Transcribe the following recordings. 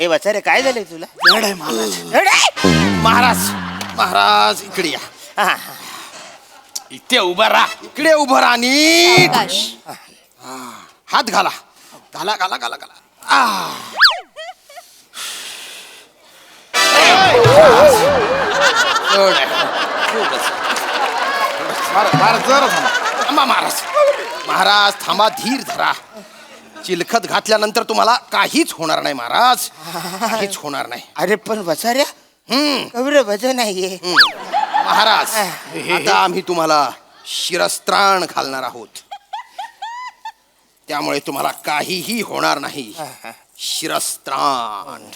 ए वचारे काय झालंय तुला? जड आहे महाराज. जड आहे? महाराज महाराज इकडे या. हा, इथे उभा राहा. इकडे उभं राहा नीट. हात घाला घाला घाला घाला घाला. जड आहे. खूपच. महाराज जरा थांबा. महाराज महाराज थांबा. धीर धरा. चिलखत घातल्यानंतर तुम्हाला काहीच होणार नाही महाराज. काहीच होणार नाही. अरे पण वचाऱ्या कवर वजन नाहीये. महाराज आता आम्ही तुम्हाला शिरस्त्राण घालणार आहोत. त्यामुळे तुम्हाला काहीही होणार नाही. शिरस्त्राण.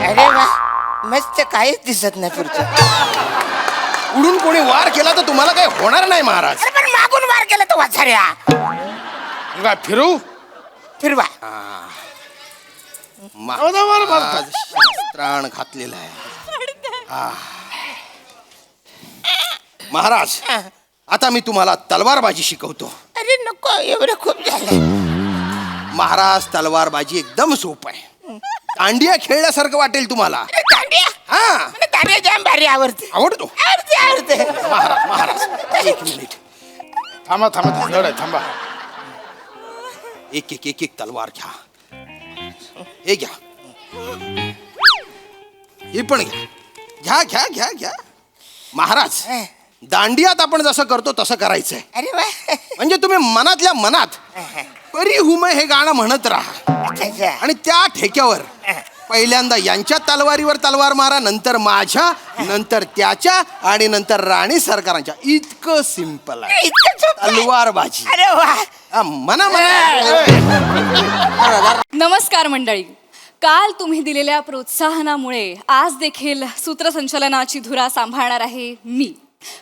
अरे वा मस्त काहीच दिसत नाही पुढचं. उडून कोणी वार केला तर तुम्हाला काही होणार नाही महाराज. अरे पण मागून वार केला तो वचाऱ्या. काय फिरू फिरवा. महाराज शिरस्त्राण घातलेलं आहे. महाराज आता मी तुम्हाला तलवारबाजी शिकवतो. अरे नको एवढं खूप झालं. महाराज तलवारबाजी एकदम सोप आहे. दांडिया खेळल्यासारखं वाटेल तुम्हाला. अरे दांडिया. हा मला दांडिया जाम भारी आवडते. आवडतो. आवडते. महाराज महाराज एक मिनिट. थांबा थांबा जड आहे थांबा. एक एक एक एक तलवार घ्या. हे घ्या. हे पण घ्या. घ्या घ्या घ्या घ्या. महाराज दांडियात आपण जसं करतो तसं करायचंय. अरे वा. म्हणजे तुम्ही मनातल्या मनात परी हुमे हे गाणं म्हणत राहा. अच्छा. आणि त्या ठेक्यावर पहिल्यांदा यांच्या तलवारीवर तलवार मारा, नंतर माझ्या, नंतर त्याच्या आणि नंतर राणी सरकारांच्या. इतकं सिंपल आहे इतकं सोपं आहे. तलवारबाजी. अरे वा. मना मना. नमस्कार मंडळी. काल तुम्ही दिलेल्या प्रोत्साहनामुळे आज देखील सूत्रसंचलनाची धुरा सांभाळणार आहे मी.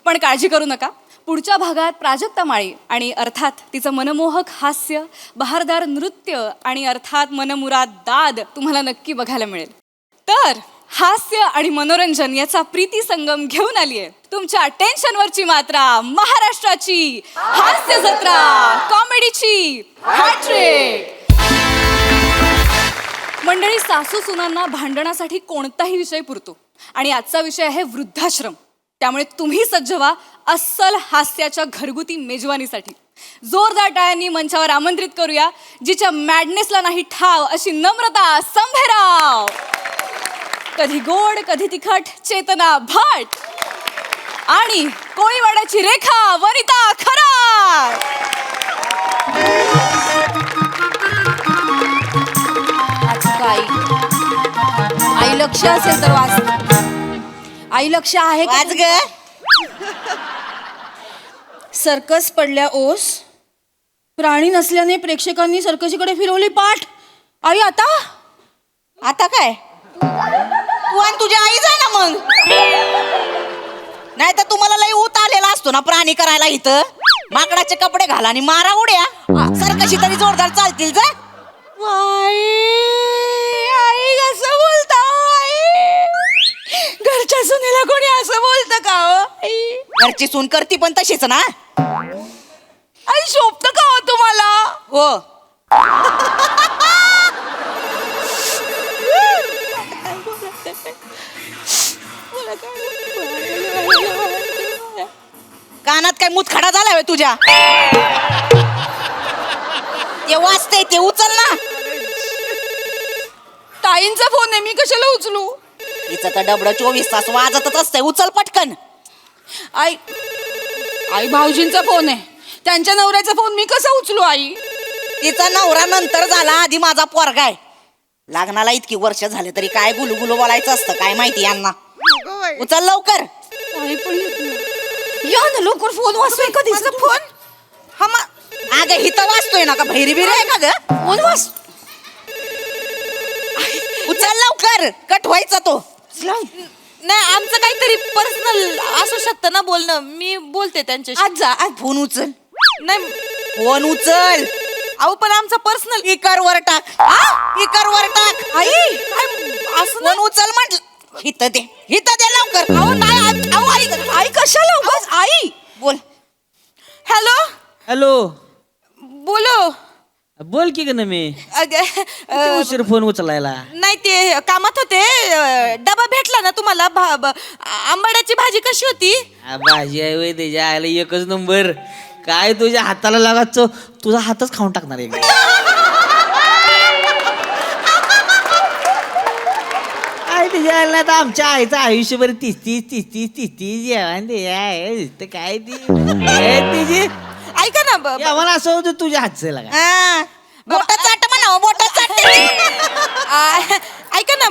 पण काळजी करू नका. पुढच्या भागात प्राजक्ता माळी आणि अर्थात तिचं मनमोहक हास्य, बहारदार नृत्य आणि अर्थात मनमुराद दाद तुम्हाला नक्की बघायला मिळेल. तर हास्य आणि मनोरंजन याचा प्रीती संगम घेऊन आली आहे तुमच्या टेन्शनवरची मात्रा, महाराष्ट्राची हास्य जत्रा, कॉमेडीची हॅट्रिक. मंडळी, सासू सुनांना भांडणासाठी कोणताही विषय पुरतो आणि आजचा विषय आहे वृद्धाश्रम. त्यामुळे तुम्ही सज्ज व्हा अस्सल हास्याच्या घरगुती मेजवानीसाठी. जोरदार टाळ्यांनी मंचावर आमंत्रित करूया जिच्या मॅडनेसला नाही ठाव अशी नम्रता संभेराव, कधी गोड कधी तिखट चेतना भाट आणि कोळीवाड्याची रेखा वनिता खरात. आई लक्ष असेल तर वाच. आई लक्ष आहे का? वाच ग. सर्कस पडल्या ओस, प्राणी नसल्याने प्रेक्षकांनी सर्कशीकडे फिरवली पाठ. आई आता आता काय तू आणि तुझी आई जाय ना मग. नाही तर तुम्हाला लई ऊत आलेला असतो ना प्राणी करायला. इथं माकडाचे कपडे घाला आणि मारा उड्या. सरकशी तरी जोरदार चालतील. जा. आई कसं बोलता आई? घरच्या सुनेला कोणी असं बोलतं का हो? आई घरची सून करती पण तशीच ना. आई शोभतं का हो तुम्हाला? हो. कानात काय मुतखडा झाला होय तुझ्या? ते वाचते ते उचल ना. ताईंचा फोन आहे, मी कशाला उचलू? तिचं तर डबडं 24 तास वाजतच असतंय. उचल पटकन. आई आई भाऊजींचा फोन आहे, त्यांच्या नवऱ्याचा फोन मी कसा उचलू आई? तिचा नवरा नंतर झाला, आधी माझा पोरगा आहे. लग्नाला इतकी वर्ष झाले तरी काय गुलुगुलू बोलायचं असतं काय माहिती यांना. उचल लवकर. आई पण येत नाही. या ना लवकर, फोन वाजतोय कधीचा फोन. हा अगं हिथं वाचतोय ना का भैरी बिरी आहे का ग? फोन वाज. उचल लवकर, कट व्हायचा तो. नाही आमचं काहीतरी पर्सनल असू शकतं ना बोलणं. मी बोलते त्यांच्याशी. आज जा, आज फोन उचल. नाही फोन उचल. अहो पण आमचा पर्सनल. इकर वर टाक. इकर वर टाक. आई काय असं फोन उचल म्हटलं. हिथं दे, हिथं दे लवकर. अहो नाही अहो आई आई कशाला उगाच? आई बोल. Hello hello. बोलो. बोल की ग ना मी उशीर फोन उचलायला. नाही ते कामात होते. डबा भेटला ना तुम्हाला? आंबाड्याची भाजी कशी होती? भाजी आहे वय त्याच्या आयला एकच नंबर. काय तुझ्या हाताला लागायचं, तुझा हातच खाऊन टाकणार आहे. काय तुझ्या आयला तर आमच्या आईचं आयुष्यभर 30 जेवण ते काय तिची ऐका ना जेवण असं होतं तुझ्या हातचं लागा. बोटा चाट म्हणा, बोटा चाट. ऐका ना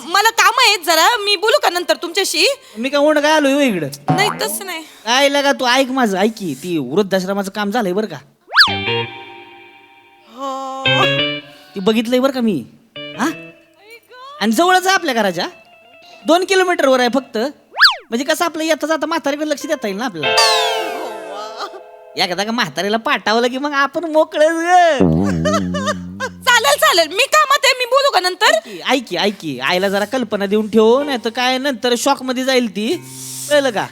मला काम आहेत जरा. मी बोलू का नंतर तुमच्याशी? मी काय म्हणून काय आलोय इकडं? नाही तसं नाही. काय लागा तू ऐक माझं, ऐक की ती वृद्धाश्रमाचं काम झालंय बरं का. ती बघितलंय बरं का मी. हा आणि जवळच आहे आपल्या घराच्या, 2 किलोमीटरवर आहे फक्त. म्हणजे कसं आपलं येता जाता म्हातारीकडे लक्ष देता येईल ना आपल्याला. एकदा का म्हातारीला पाठवलं की मग आपण मोकळच ग. चालेल चालेल, मी कामात आहे. मी बोलू का नंतर? ऐक की आईला जरा कल्पना देऊन ठेव, नाही तर काय नंतर शॉक मध्ये जाईल ती, कळलं का.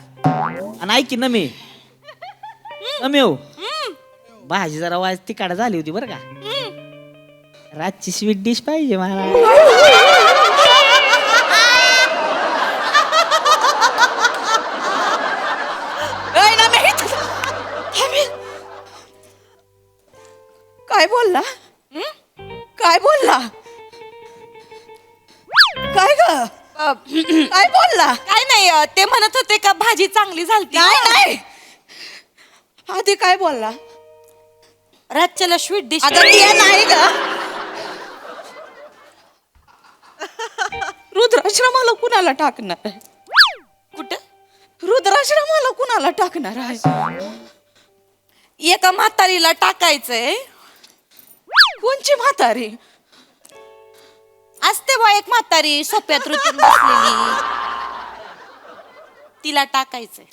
आणि ऐक ना मी हो भाजी जरा वाज तिकाड झाली होती बरं का. रातची स्वीट डिश पाहिजे मला. काय बोलला? काय बोलला? काय ग? काय बोलला? काय नाही ते म्हणत होते का भाजी चांगली झालती. नाही आधी काय बोलला? रातच्याला स्वीट डिश. अगं ते नाही ग. रुद्राश्रमाला कुणाला टाकणार आहे? कुठं? रुद्राश्रमाला कुणाला टाकणार आहे? एका म्हातारीला टाकायचंय. कोणची म्हातारी? असते बा एक म्हातारी सोप्यात रुतून बसलेली, तिला टाकायचंय.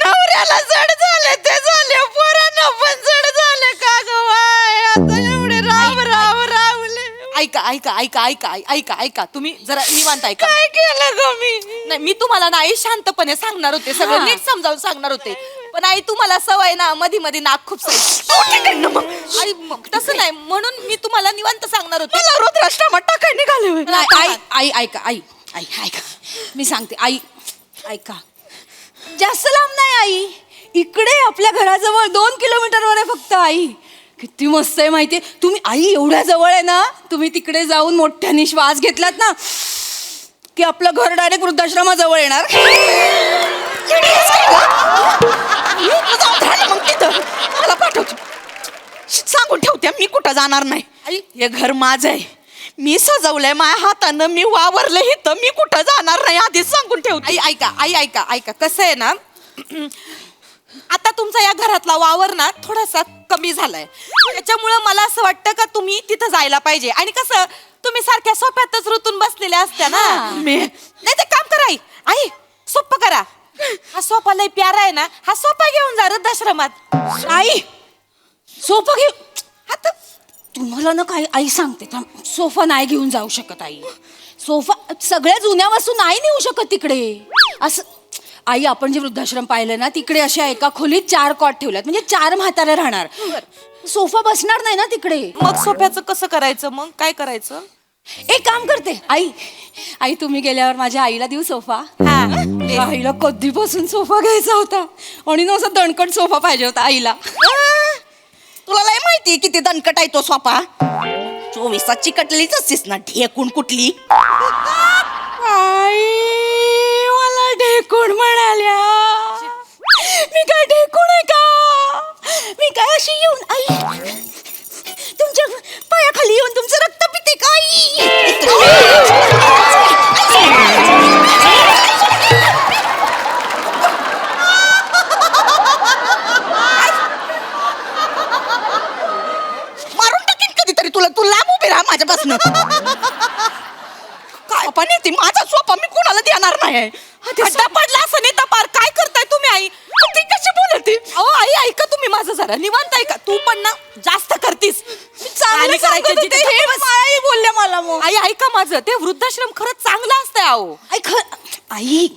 नवऱ्याला जड झाले ते झाले, पोरांना पण जड झाले का ग बाय? आता एवढे रावले. ऐका ऐका ऐका ऐका ऐका ऐका तुम्ही जरा निवांत ऐका. काय केलं ग मी? नाही मी तुम्हाला नाही शांतपणे सांगणार होते, सगळं नीट समजावून सांगणार होते. पण आई तुम्हाला सवय ना मध्ये मध्ये नाक खूप आई मग तसं नाही म्हणून मी तुम्हाला निवांत सांगणार होते. मला रुद्राश्रमात टाकाय निघाले होय. नाही, आई आई ऐका आई आई ऐका, मी सांगते आई ऐका. जास्त लांब नाही आई, इकडे आपल्या घराजवळ 2 किलोमीटरवर आहे फक्त. आई किती मस्त आहे माहितीये. तुम्ही आई एवढ्या जवळ आहे ना, तुम्ही तिकडे जाऊन मोठ्याने श्वास घेतलात ना की आपलं घर डायरेक्ट वृद्धाश्रमाजवळ येणार. मग तिथं मला पाठवतो, सांगून ठेवते मी कुठं जाणार नाही. आई हे घर माझं आहे, मी सजवलंय माझ्या हातानं, मी वावरलं इथं, मी कुठं जाणार नाही आधीच सांगून ठेवते. आई ऐका आई ऐका ऐका कसं आहे ना, आता तुमचा या घरातला वावर ना थोडासा कमी झालाय, त्याच्यामुळं मला असं वाटतं का तुम्ही तिथं जायला पाहिजे. आणि कसं तुम्ही सारख्या सोप्यातच रुतून बसलेल्या असत्या ना. नाही ते काम करा आई, आई सोपं करा. हा सोफा लय प्यारा आहे ना, हा सोफा घेऊन जा वृद्धाश्रमात. आई सोफा घेऊ आता तुम्हाला ना काही आई सांगते का, सोफा नाही घेऊन जाऊ शकत आई. सोफा सगळ्या जुन्या वस्तू नाही नेऊ शकत तिकडे. असं आई आपण जे वृद्धाश्रम पाहिलं ना, तिकडे अशा एका खोलीत 4 कॉट ठेवल्यात, म्हणजे 4 म्हातारे राहणार. सोफा बसणार नाही ना तिकडे. मग सोफ्याचं कसं करायचं, मग काय करायचं? एक काम करते आई, आई तुम्ही गेल्यावर माझ्या आईला देऊ सोफा. माझ्या आईला कधीपासून सोफा घ्यायचा होता आणि ना असा दणकट सोफा पाहिजे होता आईला. तुला लय माहिती किती दणकट आहे तो सोफा. 24 चिकटलेलीच असतीस ना, ढेकून कुठली. आई मला ढेकून म्हणाल्या. मी काय ढेकून आहे का? मी काय अशी येऊन आई तुमच्या पायाखाली येऊन तुमचं रक्त पिते का आई? मारून टाकीन कधीतरी तुला. तू लांब उभी राहा माझ्यापासून. काय पण येते माझा सोपा मी कुणाला देणार नाही. खड्डा पडला असं नाही तर पार. काय करताय तुम्ही आई? ती कशी बोलते? अहो आई ऐका तुम्ही माझं जरा निवांत ऐका. तू पण ना जास्त करतीस. चांगलं सांगत होते, हे आई बोलल्या मला. मग आई ऐका माझं, ते वृद्धाश्रम खरंच चांगलं असतंय. अहो आई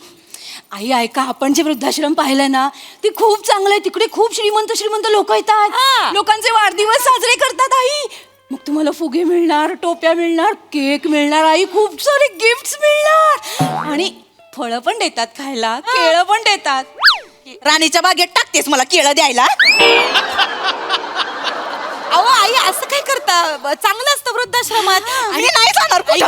आई ऐका, आपण जे वृद्धाश्रम पाहिलंय ना ते खूप चांगलं आहे. तिकडे खूप श्रीमंत श्रीमंत लोक येतात, लोकांचे वाढदिवस साजरे करतात आई. मग तुम्हाला फुगे मिळणार, टोप्या मिळणार, केक मिळणार आई, खूप सारे गिफ्ट्स मिळणार. आणि फळं पण देतात खायला, केळं पण देतात. राणीच्या बागेत टाकतेस मला केळं द्यायला? अहो आई असं काय करता, चांगलं असतं वृद्धाश्रमात. मी नाही जाणार कुठं.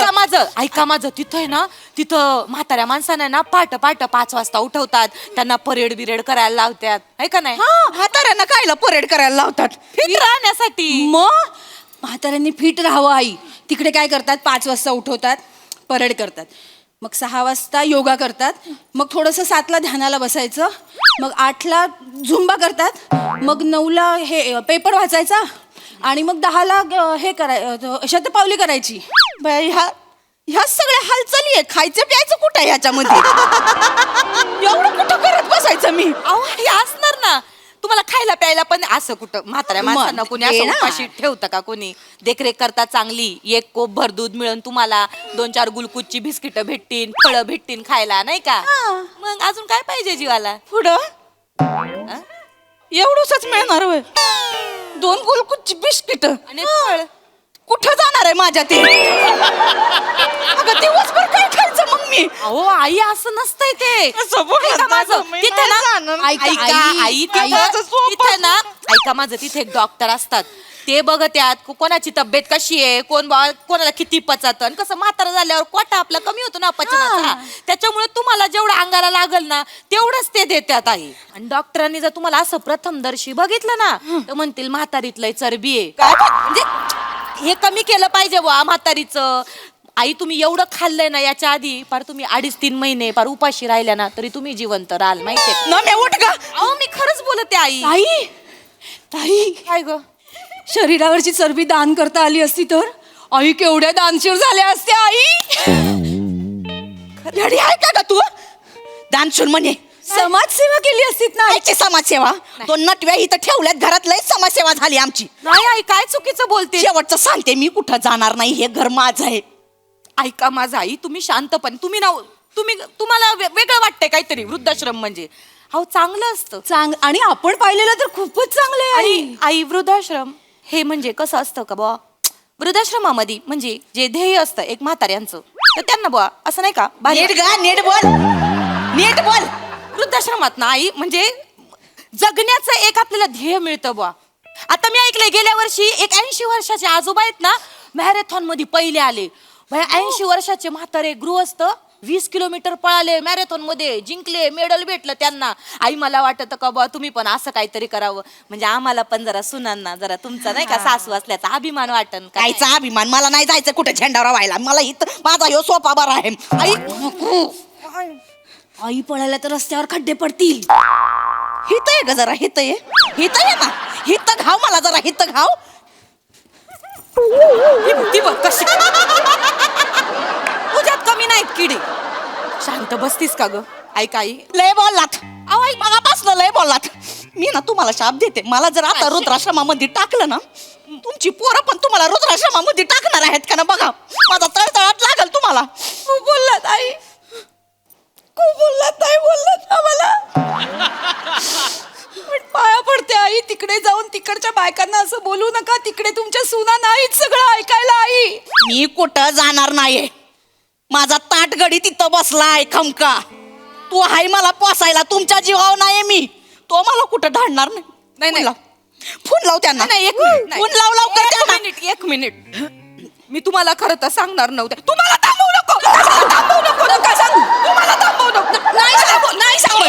ऐका माझं तिथं आहे ना, तिथं म्हाताऱ्या माणसांना ना पाट 5 वाजता उठवतात, त्यांना परेड बिरेड करायला लावतात, आहे का नाही? म्हाताऱ्यांना कायला परेड करायला लावतात? फिट राहण्यासाठी. मग म्हाताऱ्यांनी फिट राहावं आई. तिकडे काय करतात, 5 वाजता उठवतात, परेड करतात, मग 6 वाजता योगा करतात, मग थोडंसं 7ला ध्यानाला बसायचं, मग 8ला झुंबा करतात, मग 9ला हे पेपर वाचायचा, आणि मग 10ला हे शतपावली करायची. बाई, ह्या सगळ्या हालचाली आहे. खायचं प्यायचं कुठं आहे ह्याच्यामध्ये? एवढं कुठं करत बसायचं मी? अहो हे असणार ना, तुम्हाला खायला प्यायला पण असं कुठं म्हाताऱ्या माणसांना कोणी असं येणार. उपाशी ठेवतं का कोणी? देखरेख करता चांगली, 1 कोप भर दूध मिळून तुम्हाला 2-4 गुलकुच्ची बिस्किट भेटतील, फळं भेटतील खायला, नाही का? मग अजून काय पाहिजे जीवाला? पुढं एवढंच मिळणार होय? 2 गुलकुच्ची बिस्किट आणि फळ. कुठं जाणार आहे माझ्या ते? अगं दिवसभर काय खायचं मग मी? अहो आई असं नसतंय ते. असं बोलत ऐका माझं, नाही, मी तिथे नाही ना, जाणार. ऐका आई, आई, आई, माझं सोपं. तिथे ना, ऐका माझं, तिथे एक डॉक्टर असतात, ते बघत्यात कोणाची तब्येत कशी आहे, कोणाला किती पचत, आणि कसं म्हातारा झाल्यावर कोटा आपला कमी होतो ना पचनाचा, त्याच्यामुळे तुम्हाला जेवढं अंगाला लागल ना तेवढंच ते देतात आई. आणि डॉक्टरांनी जर तुम्हाला असं प्रथमदर्शी बघितलं ना तर म्हणतील म्हातारीत लय चरबी आहे. काय? म्हणजे हे कमी केलं पाहिजे बुवा म्हातारीचं. आई तुम्ही एवढं खाल्लंय ना याच्या आधी, पार तुम्ही 2.5-3 महिने पार उपाशी राहिल्या ना तरी तुम्ही जिवंत राहाल, माहितीये? ना मी उठ गा. अहो मी खरंच बोलते आई. आई ताई, काय ग? शरीरावरची चरबी दान करता आली असती तर आई केवढ्या दानशूर झाल्या असत्या आई. येडी आहे का ग तू? दानशूर म्हणे समाजसेवा केली असतीत ना. आईची समाजसेवा? 2 नटव्या इथं ठेवल्यात घरात, लय समाजसेवा झाली आमची. नाही आई काय चुकीचं बोलते. शेवटचं सांगते, मी कुठं जाणार नाही, हे घर माझं आहे. ऐका माझा आई, तुम्ही शांतपणे, तुम्हाला वेगळं वाटतंय काहीतरी वृद्धाश्रम म्हणजे. अहो चांगलं असतं. आणि आपण पाहिलेलं तर खूपच चांगलं आहे आई. आणि आई वृद्धाश्रम हे म्हणजे कसं असतं का बुवा, वृद्धाश्रमामध्ये म्हणजे जे ध्येय असतं एक म्हाताऱ्यांचं, तर त्यांना बुवा असं नाही का नीट गा, नीट बोल, नीट बोल. वृद्धाश्रमात ना आई म्हणजे जगण्याचं एक आपल्याला ध्येय मिळतं बुवा. आता मी ऐकलंय गेल्या वर्षी एक 80 वर्षाचे आजोबा आहेत ना, मॅरेथॉन मध्ये पहिले आले. 80 वर्षाचे म्हातारे गृहस्थ 20 किलोमीटर पळाले मॅरेथॉन मध्ये, जिंकले, मेडल भेटलं त्यांना. आई मला वाटतं का बुवा तुम्ही पण असं काहीतरी करावं, म्हणजे आम्हाला पण जरा सुनांना जरा तुमचा नाही का सासू असल्याचा अभिमान वाटन. कायचा अभिमान? मला नाही जायचं कुठे झेंडावर व्हायला. मला इथं माझा ह्यो सोपा बरा आहे. आई नको. आई पळायला तर रस्त्यावर खड्डे पडतील. हित आहे ग जरा, हित आहे, हित आहे ना, हित घाव मला जरा, हित घाव. ती बघ कशी तुझ्यात कमी नाही किडी. शांत बसतीस का ग? ऐक आई. लय बोललात. अहो आई, मगापासून लय बोललात. मी ना तुम्हाला शाप देते, मला जर आता रुद्राश्रमामध्ये टाकलं ना, तुमची पोरं पण तुम्हाला रुद्राश्रमामध्ये टाकणार आहेत का ना बघा. माझा तळतळाट लागल तुम्हाला. खूप बोललात आई, खूप बोललात, नाही बोललात आम्हाला. पण पाया पडते आई, तिकडे जाऊन तिकडच्या बायकांना असं बोलू नका. तिकडे तुमच्या सुना नाहीत सगळं ऐकायला आई. मी कुठं जाणार नाहीये. माझा ताटगडी तिथं बसलाय खमका. तू हाय मला पोसायला, तुमच्या जीवावर नाहीये मी. तो मला कुठं धाडणार नाही. नाही. फोन लाव त्यांना. नाही, एक मिनिट, नाही. फोन लाव लवकर त्यांना. एक मिनिट. मी तुम्हाला खरं तर सांगणार नव्हते. तुम्हाला थांबवू नको. थांबवू नको. नका सांगू. तुम्हाला थांबवू नको. नाही सांगू.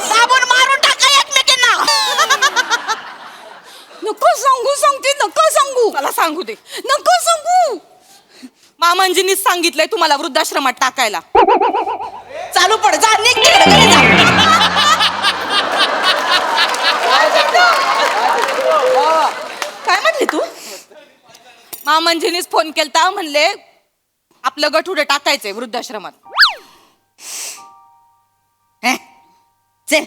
साबण मारून टाका एकमेकांना. नको सांगू, सांगते नको सांगू. मला सांगू दे. नको सांगू. मामांजीनीच सांगितलंय तुम्हाला वृद्धाश्रमात टाकायला. चालू पड, जा निघ तिकडे, घरी जा. काय म्हणली तू? मामांजीनीच फोन केलता, म्हणले आपलं गठुडं टाकायचंय वृद्धाश्रमात. चल,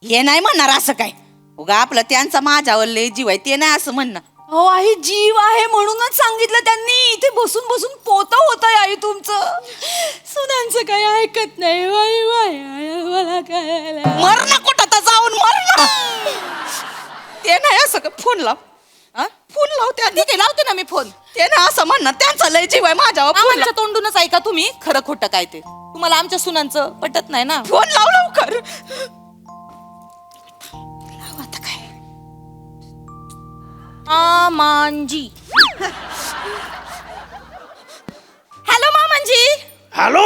हे नाही म्हणणार असं काय. उगा आपलं त्यांचा माझ्यावर लय जीव आहे ते नाही असं म्हणणं. हो आई, जीव आहे म्हणूनच सांगितलं त्यांनी. इथे बसून बसून पोत होत आई तुमचं. सुनांचं काही ऐकत नाही. वाई वाई आई, मला काय मर ना कुठं तर जाऊन मर ना. ते नाही असं का फोन लाव. हा? फोन लावते तिथे लावते ना मी फोन. ते ना असं म्हणणार त्यांचा लय जीव आहे माझ्यावर. आमच्या तोंडूनच ऐका तुम्ही खरं खोटं काय ते. तुम्हाला आमच्या सुनांचं पटत नाही ना. फोन लाव लवकर. आता काय. मामांजी. हॅलो मामांजी. हॅलो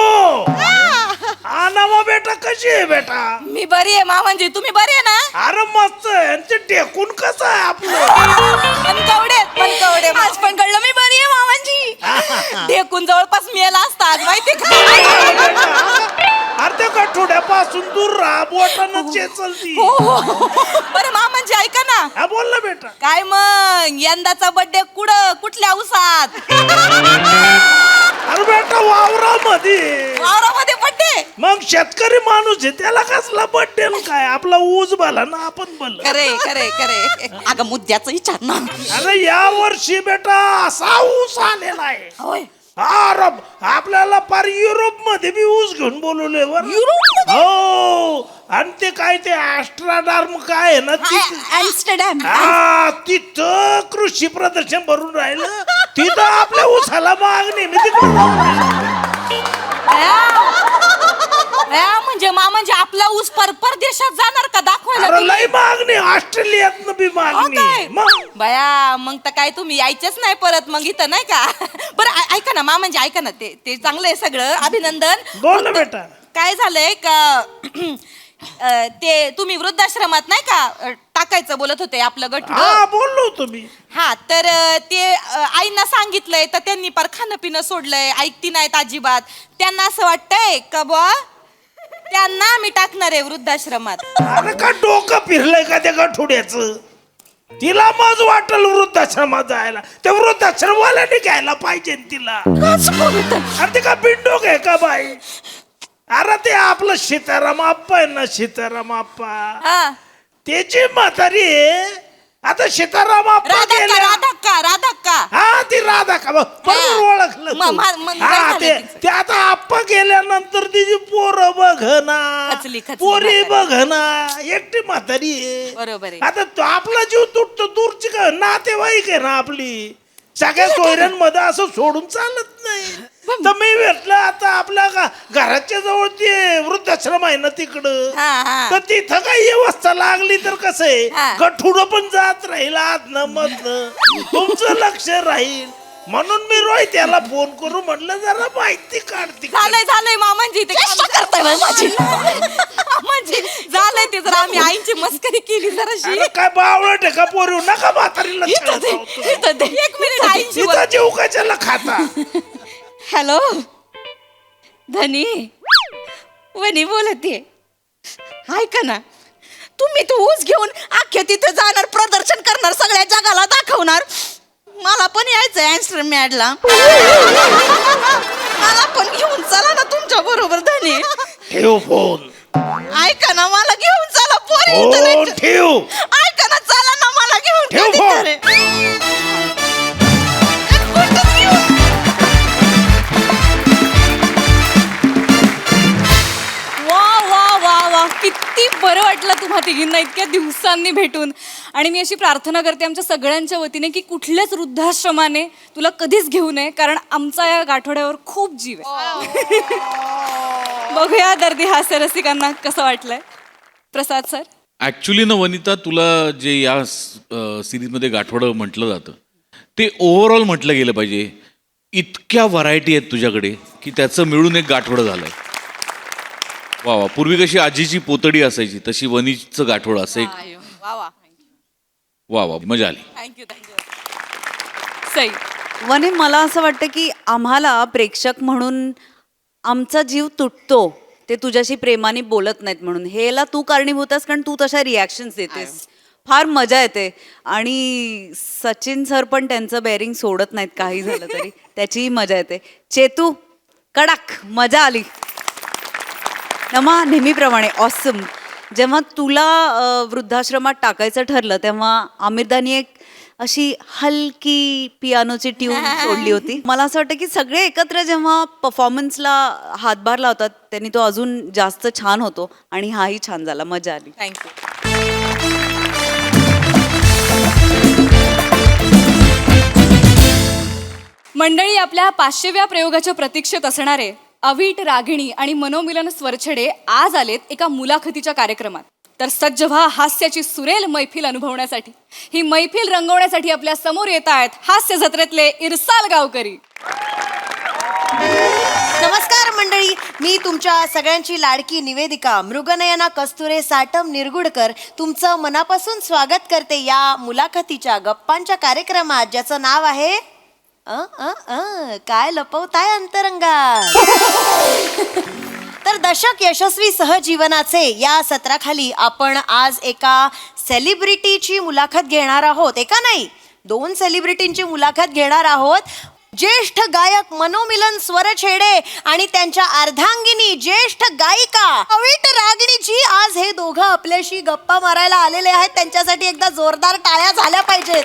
हा नवा बेटा, कशी आहे बेटा? मी बरी आहे मामांजी, तुम्ही बरी आहे ना? अरे मस्त आहे. आणि ते टेकून कसं आहे आपलं? मनकवडे आज पण कळलं मी बरी आहे मामांजी. ढेकून जवळपास मेला असता आज माहिती का? अरे त्या गठोड्यापासून दूर राहा, बोटानं चेचलती. बरं मामांजी ऐका ना. हा बोल ना बेटा. काय मग यंदाचा बर्थडे कुठल्या उसात? अरे बेटा वावरामध्ये. वावरामध्ये बर्थडे? मग शेतकरी माणूस आहे, त्याला कसला बड्डे काय? आपला ऊस भला ना आपण भल. खरे खरे खरे. अगं मुद्द्याचं विचार ना. अरे या वर्षी बेटा असा ऊस आलेला आहे. होय. अरे आपल्याला पार युरोप मध्ये बी ऊस घेऊन बोलवले बर. हो. आणि ते काय ते ॲस्ट्राडार्म काय आहे ना ॲम्स्टरडॅम. हा तिथं कृषी प्रदर्शन भरून राहिलं. तिथं आपल्या ऊसाला मागणी. मी तिकडे म्हणजे मामांजी आपला ऊस परदेशात जाणार का दाखवायला? अरे लय मागणी. ऑस्ट्रेलियात बी हो मागणी. काय? मग बया मग तर काय तुम्ही यायचेच नाही परत मग इथं नाही का? बरं ऐका ना मामांजी ऐका ना. ते चांगलं आहे सगळं, अभिनंदन. बोल ना बेटा. काय झालंय का ते तुम्ही वृद्धाश्रमात नाही का टाकायचं बोलत होते आपलं हा गठुडं. बोललो होतो मी. हा तर ते आईंना सांगितलंय तर त्यांनी पार खाणं पिणं सोडलंय, ऐकती नाहीत अजिबात. त्यांना असं वाटतंय का बुवा त्यांना मी टाकणार आहे वृद्धाश्रमात. अरे का डोकं फिरलंय का त्या गठोड्याचं? तिला मज वाटल वृद्धाश्रमात जायला. त्या वृद्धाश्रमवाल्याने घ्यायला पाहिजे ना तिला. अरे ते का बिंडोक आहे का बाई? अरे ते आपलं सीताराम आप्पा आहे ना, सीताराम आप्पा, हा त्याची म्हातारी आहे. आता सीताराम आप्पा राधा गेले. का हा ती राधा का बरोबर ओळखलं तू. हा ते आता आप्पा गेल्यानंतर तिची पोरं बघना, खचली पोरी म्हातारी. बघना, एकटी म्हातारी आहे. बरोबर आहे. आता तो आपला जीव तुटतो, दूरची का नातेवाईक आहे ना आपली. सगळ्या सोयऱ्यांमध्ये असं सोडून चालत नाही. तर मी भेटलं आता आपल्या घराच्या जवळ ते वृद्धाश्रम आहे ना तिकडं. हा, हा. तर तिथं काही व्यवस्था लागली तर कसं हा. आहे, गठुडं पण जात राहील आतनं मधनं, तुमचं लक्ष राहील. म्हणून मी रोहित याला फोन करू म्हणलं जरा माहिती काढते. झालंय मामांजी ते करताय बाई माझी. मामांजी झालंय ते जरा आम्ही आईची मस्करी केली जराशी. अरे काय बावळट आहे का पोरी? नका म्हातारीला छळत जाऊ तुम्ही. एक मिनिट आईची तिथं जीव कशाला खाता? हॅलो धनी, वनी बोलते. ऐका ना, तुम्ही तो ऊस घेऊन अख्ख्या तिथे जाणार, प्रदर्शन करणार, सगळ्या जगाला दाखवणार. मला पण यायचंय ॲम्स्टरडॅमला. मला पण घेऊन चला ना तुमच्या बरोबर धनी. ठेव फोन. ऐका ना, मला घेऊन चला पोरी. फोन ठेव. ऐका ना, चला ना मला घेऊन. ठेव कधी फोन. तरी. वा किती बरं वाटलं तुम्हा तिघींना इतक्या दिवसांनी भेटून. आणि मी अशी प्रार्थना करते आमच्या सगळ्यांच्या वतीने की कुठल्याच वृद्धाश्रमाने तुला कधीच घेऊ नये, कारण आमचा या गाठोड्यावर खूप जीव आहे. बघूया दर्दी हास्य रसिकांना कसं वाटलंय. प्रसाद सर. ॲक्च्युली ना वनिता, तुला जे या सिरीजमध्ये गाठोडं म्हटलं जातं ते ओव्हरऑल म्हटलं गेलं पाहिजे. इतक्या व्हरायटी आहेत तुझ्याकडे की त्याचं मिळून एक गाठोडं झालंय. वा वा. पूर्वी कशी आजीची पोतडी असायची तशी वनीचं गाठोडं असं एक. वा वा, मजा आली. थँक्यू. सई. वने, मला असं वाटतं की आम्हाला प्रेक्षक म्हणून आमचा जीव तुटतो ते तुझ्याशी प्रेमाने बोलत नाहीत म्हणून. हेला तू कारणीभूत आहेस, कारण तू तशा रिॲक्शन्स देतेस. फार मजा येते. आणि सचिन सर पण त्यांचं बेअरिंग सोडत नाहीत काही झालं तरी, त्याचीही मजा येते. चेतू कडक, मजा आली. नमा नेहमीप्रमाणे ऑसम. जेव्हा तुला वृद्धाश्रमात टाकायचं ठरलं तेव्हा आमिरदानी एक अशी हलकी पियानोची ट्यून सोडली होती. मला असं वाटतं की सगळे एकत्र जेव्हा परफॉर्मन्सला हातभार लावतात त्यांनी तो अजून जास्त छान होतो आणि हाही छान झाला, मजा आली. थँक्यू. मंडळी, आपल्या 500व्या प्रयोगाच्या प्रतीक्षेत असणारे अवीट, रागिणी आणि मनोमिलन स्वरछडे आज आलेत एका मुलाखतीच्या कार्यक्रमात. तर सज्ज व्हा हास्याची सुरेल मैफिल अनुभवण्यासाठी. ही मैफिल रंगवण्यासाठी आपल्या समोर येत आहेत हास्य जत्रेतले इरसाल गावकरी. नमस्कार मंडळी, मी तुमच्या सगळ्यांची लाडकी निवेदिका मृगनयना कस्तुरे साटम निरगुडकर तुमचं मनापासून स्वागत करते या मुलाखतीच्या गप्पांच्या कार्यक्रमात, ज्याचं नाव आहे काय लपवताय अंतरंगात. तर दशक यशस्वी सहजीवनाचे या सत्राखाली आपण आज एका सेलिब्रिटीची मुलाखत घेणार आहोत. एका नाही, 2 सेलिब्रिटींची मुलाखत घेणार आहोत. ज्येष्ठ गायक मनोमिलन स्वरछेडे आणि त्यांच्या अर्धांगिनी ज्येष्ठ गायिका अवीट, रागिणीजी आज हे दोघं आपल्याशी गप्पा मारायला आलेले आहेत. त्यांच्यासाठी एकदा जोरदार टाळ्या झाल्या पाहिजेत.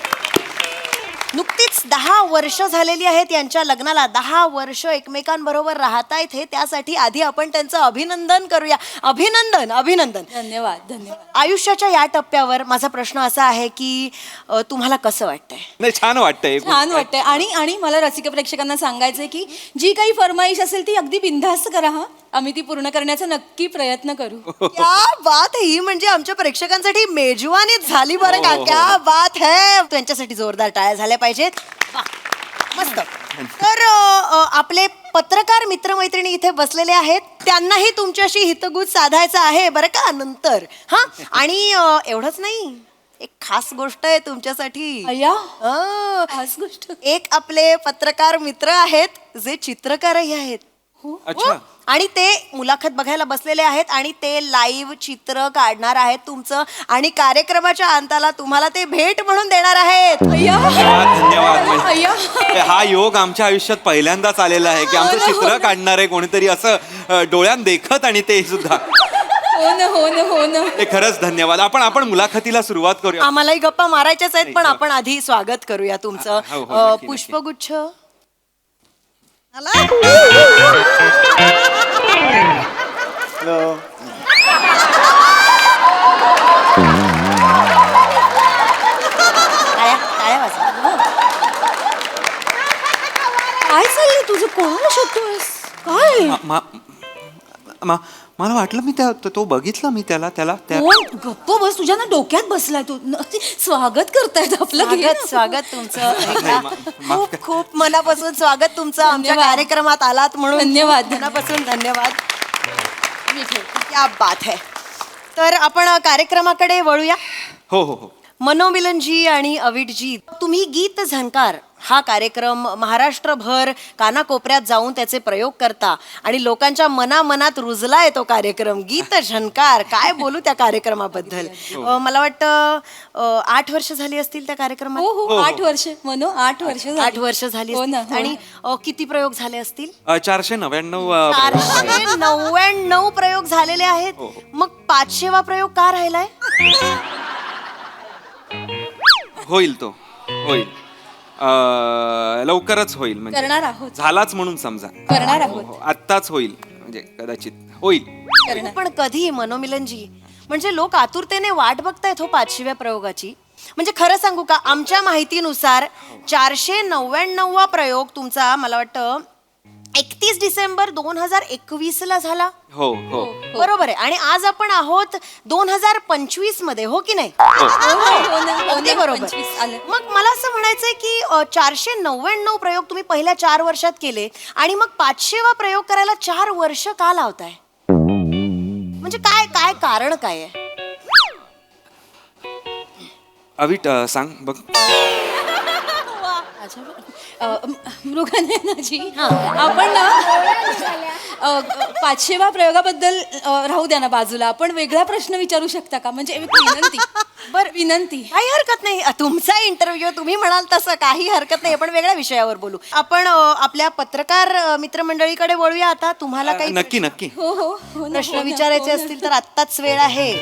नुकतीच 10 वर्ष झालेली आहेत यांच्या लग्नाला. 10 वर्ष एकमेकांबरोबर राहतायत हे, त्यासाठी आधी आपण त्यांचं अभिनंदन करूया. अभिनंदन अभिनंदन. धन्यवाद धन्यवाद. आयुष्याच्या या टप्प्यावर माझा प्रश्न असा आहे की तुम्हाला कसं वाटतंय? नाही, छान वाटतंय. छान वाटतंय. आणि मला रसिक प्रेक्षकांना सांगायचंय की जी काही फरमाईश असेल ती अगदी बिनधास्त करा. हा, आम्ही ती पूर्ण करण्याचा नक्की प्रयत्न करू. क्या बात ही म्हणजे आमच्या प्रेक्षकांसाठी मेजवानीच झाली बरं का. क्या बात है. त्यांच्यासाठी जोरदार टाळ्या झाल्या पाहिजेत. मस्त. तर आपले पत्रकार मित्रमैत्रिणी इथे बसलेले आहेत, त्यांनाही तुमच्याशी हितगुज साधायचं आहे बरं का नंतर. हा, आणि एवढंच नाही, एक खास गोष्ट आहे तुमच्यासाठी. अय्या, खास गोष्ट. एक आपले पत्रकार मित्र आहेत जे चित्रकारही आहेत. अच्छा. आणि ते मुलाखत बघायला बसलेले आहेत आणि ते लाईव्ह चित्र काढणार आहेत तुमचं, आणि कार्यक्रमाच्या अंताला तुम्हाला ते भेट म्हणून देणार आहेत. धन्यवाद. अय्या, हा योग आमच्या आयुष्यात पहिल्यांदाच आलेला आहे की आमचं चित्र काढणार आहे कोणीतरी असं डोळ्यात देखत, आणि ते सुद्धा. हो ना हो ना हो ना. ते खरंच धन्यवाद. आपण मुलाखतीला सुरुवात करूया. आम्हालाही गप्पा मारायच्याच आहेत, पण आपण आधी स्वागत करूया तुमचं. हो, नक्की. पुष्पगुच्छ. टाळ्या वाजवा. काय चाललंय तुझं? कोणाला शोधतोयस? काय? मला वाटलं मी तो बघितला मी त्याला. कोण? गप्प बस, तुझ्या ना डोक्यात बसलाय तो. स्वागत करतायत आपलं. घे ना. स्वागत तुमचं. खूप खूप मनापासून स्वागत तुमचं आमच्या धन्यवाद. कार्यक्रमात आलात म्हणून. धन्यवाद. मनापासून धन्यवाद. क्या बात है. तर आपण कार्यक्रमाकडे वळूया. हो. मनोमिलनजी आणि अवीटजी, तुम्ही गीत झंकार हा कार्यक्रम महाराष्ट्रभर कानाकोपऱ्यात जाऊन त्याचे प्रयोग करता आणि लोकांच्या मनामनात रुजलाय तो कार्यक्रम. गीत झंकार, काय बोलू त्या कार्यक्रमाबद्दल. मला वाटतं 8 वर्ष झाली असतील त्या कार्यक्रमात. हो 8 वर्ष. मनो 8 वर्ष. 8 वर्ष झाली हो ना, असतील. हो. आणि किती प्रयोग झाले असतील? 499. 499 प्रयोग झालेले आहेत. मग 500वा प्रयोग का राहिलाय? होईल लवकरच होईल. म्हणजे करणार आहोत. झालाच म्हणून समजा. करणार आहोत. आत्ताच होईल, म्हणजे कदाचित होईल. पण कधी मनोमिलनजी? म्हणजे लोक आतुरतेने वाट बघतायत हो 500व्या प्रयोगाची. म्हणजे खरं सांगू का, आमच्या माहितीनुसार 499वा प्रयोग तुमचा मला वाटतं 31 डिसेंबर 2021 ला झाला. हो. बरोबर आहे. आणि आज आपण आहोत 2025 मध्ये, हो की नाही? अगदी बरोबर. मग मला असं म्हणायचंय की 499 प्रयोग तुम्ही पहिल्या 4 वर्षात केले आणि मग 500वा प्रयोग करायला 4 वर्ष का लावताय? म्हणजे काय कारण काय आहे? अवीट सांग बघ. मृगनयनाजी, आपण ना 500व्या प्रयोगाबद्दल राहू द्या ना बाजूला. आपण वेगळा प्रश्न विचारू शकता का? म्हणजे एक विनंती. बर विनंती. काही हरकत नाही तुमचा इंटरव्ह्यू तुम्ही म्हणाल तसं काही हरकत नाही. आपण वेगळ्या विषयावर बोलू. आपण आपल्या पत्रकार मित्रमंडळीकडे वळूया आता. तुम्हाला काही नक्की नक्की. हो हो हो ना, प्रश्न हो ना, विचारायचे हो ना. असतील तर आत्ताच वेळ आहे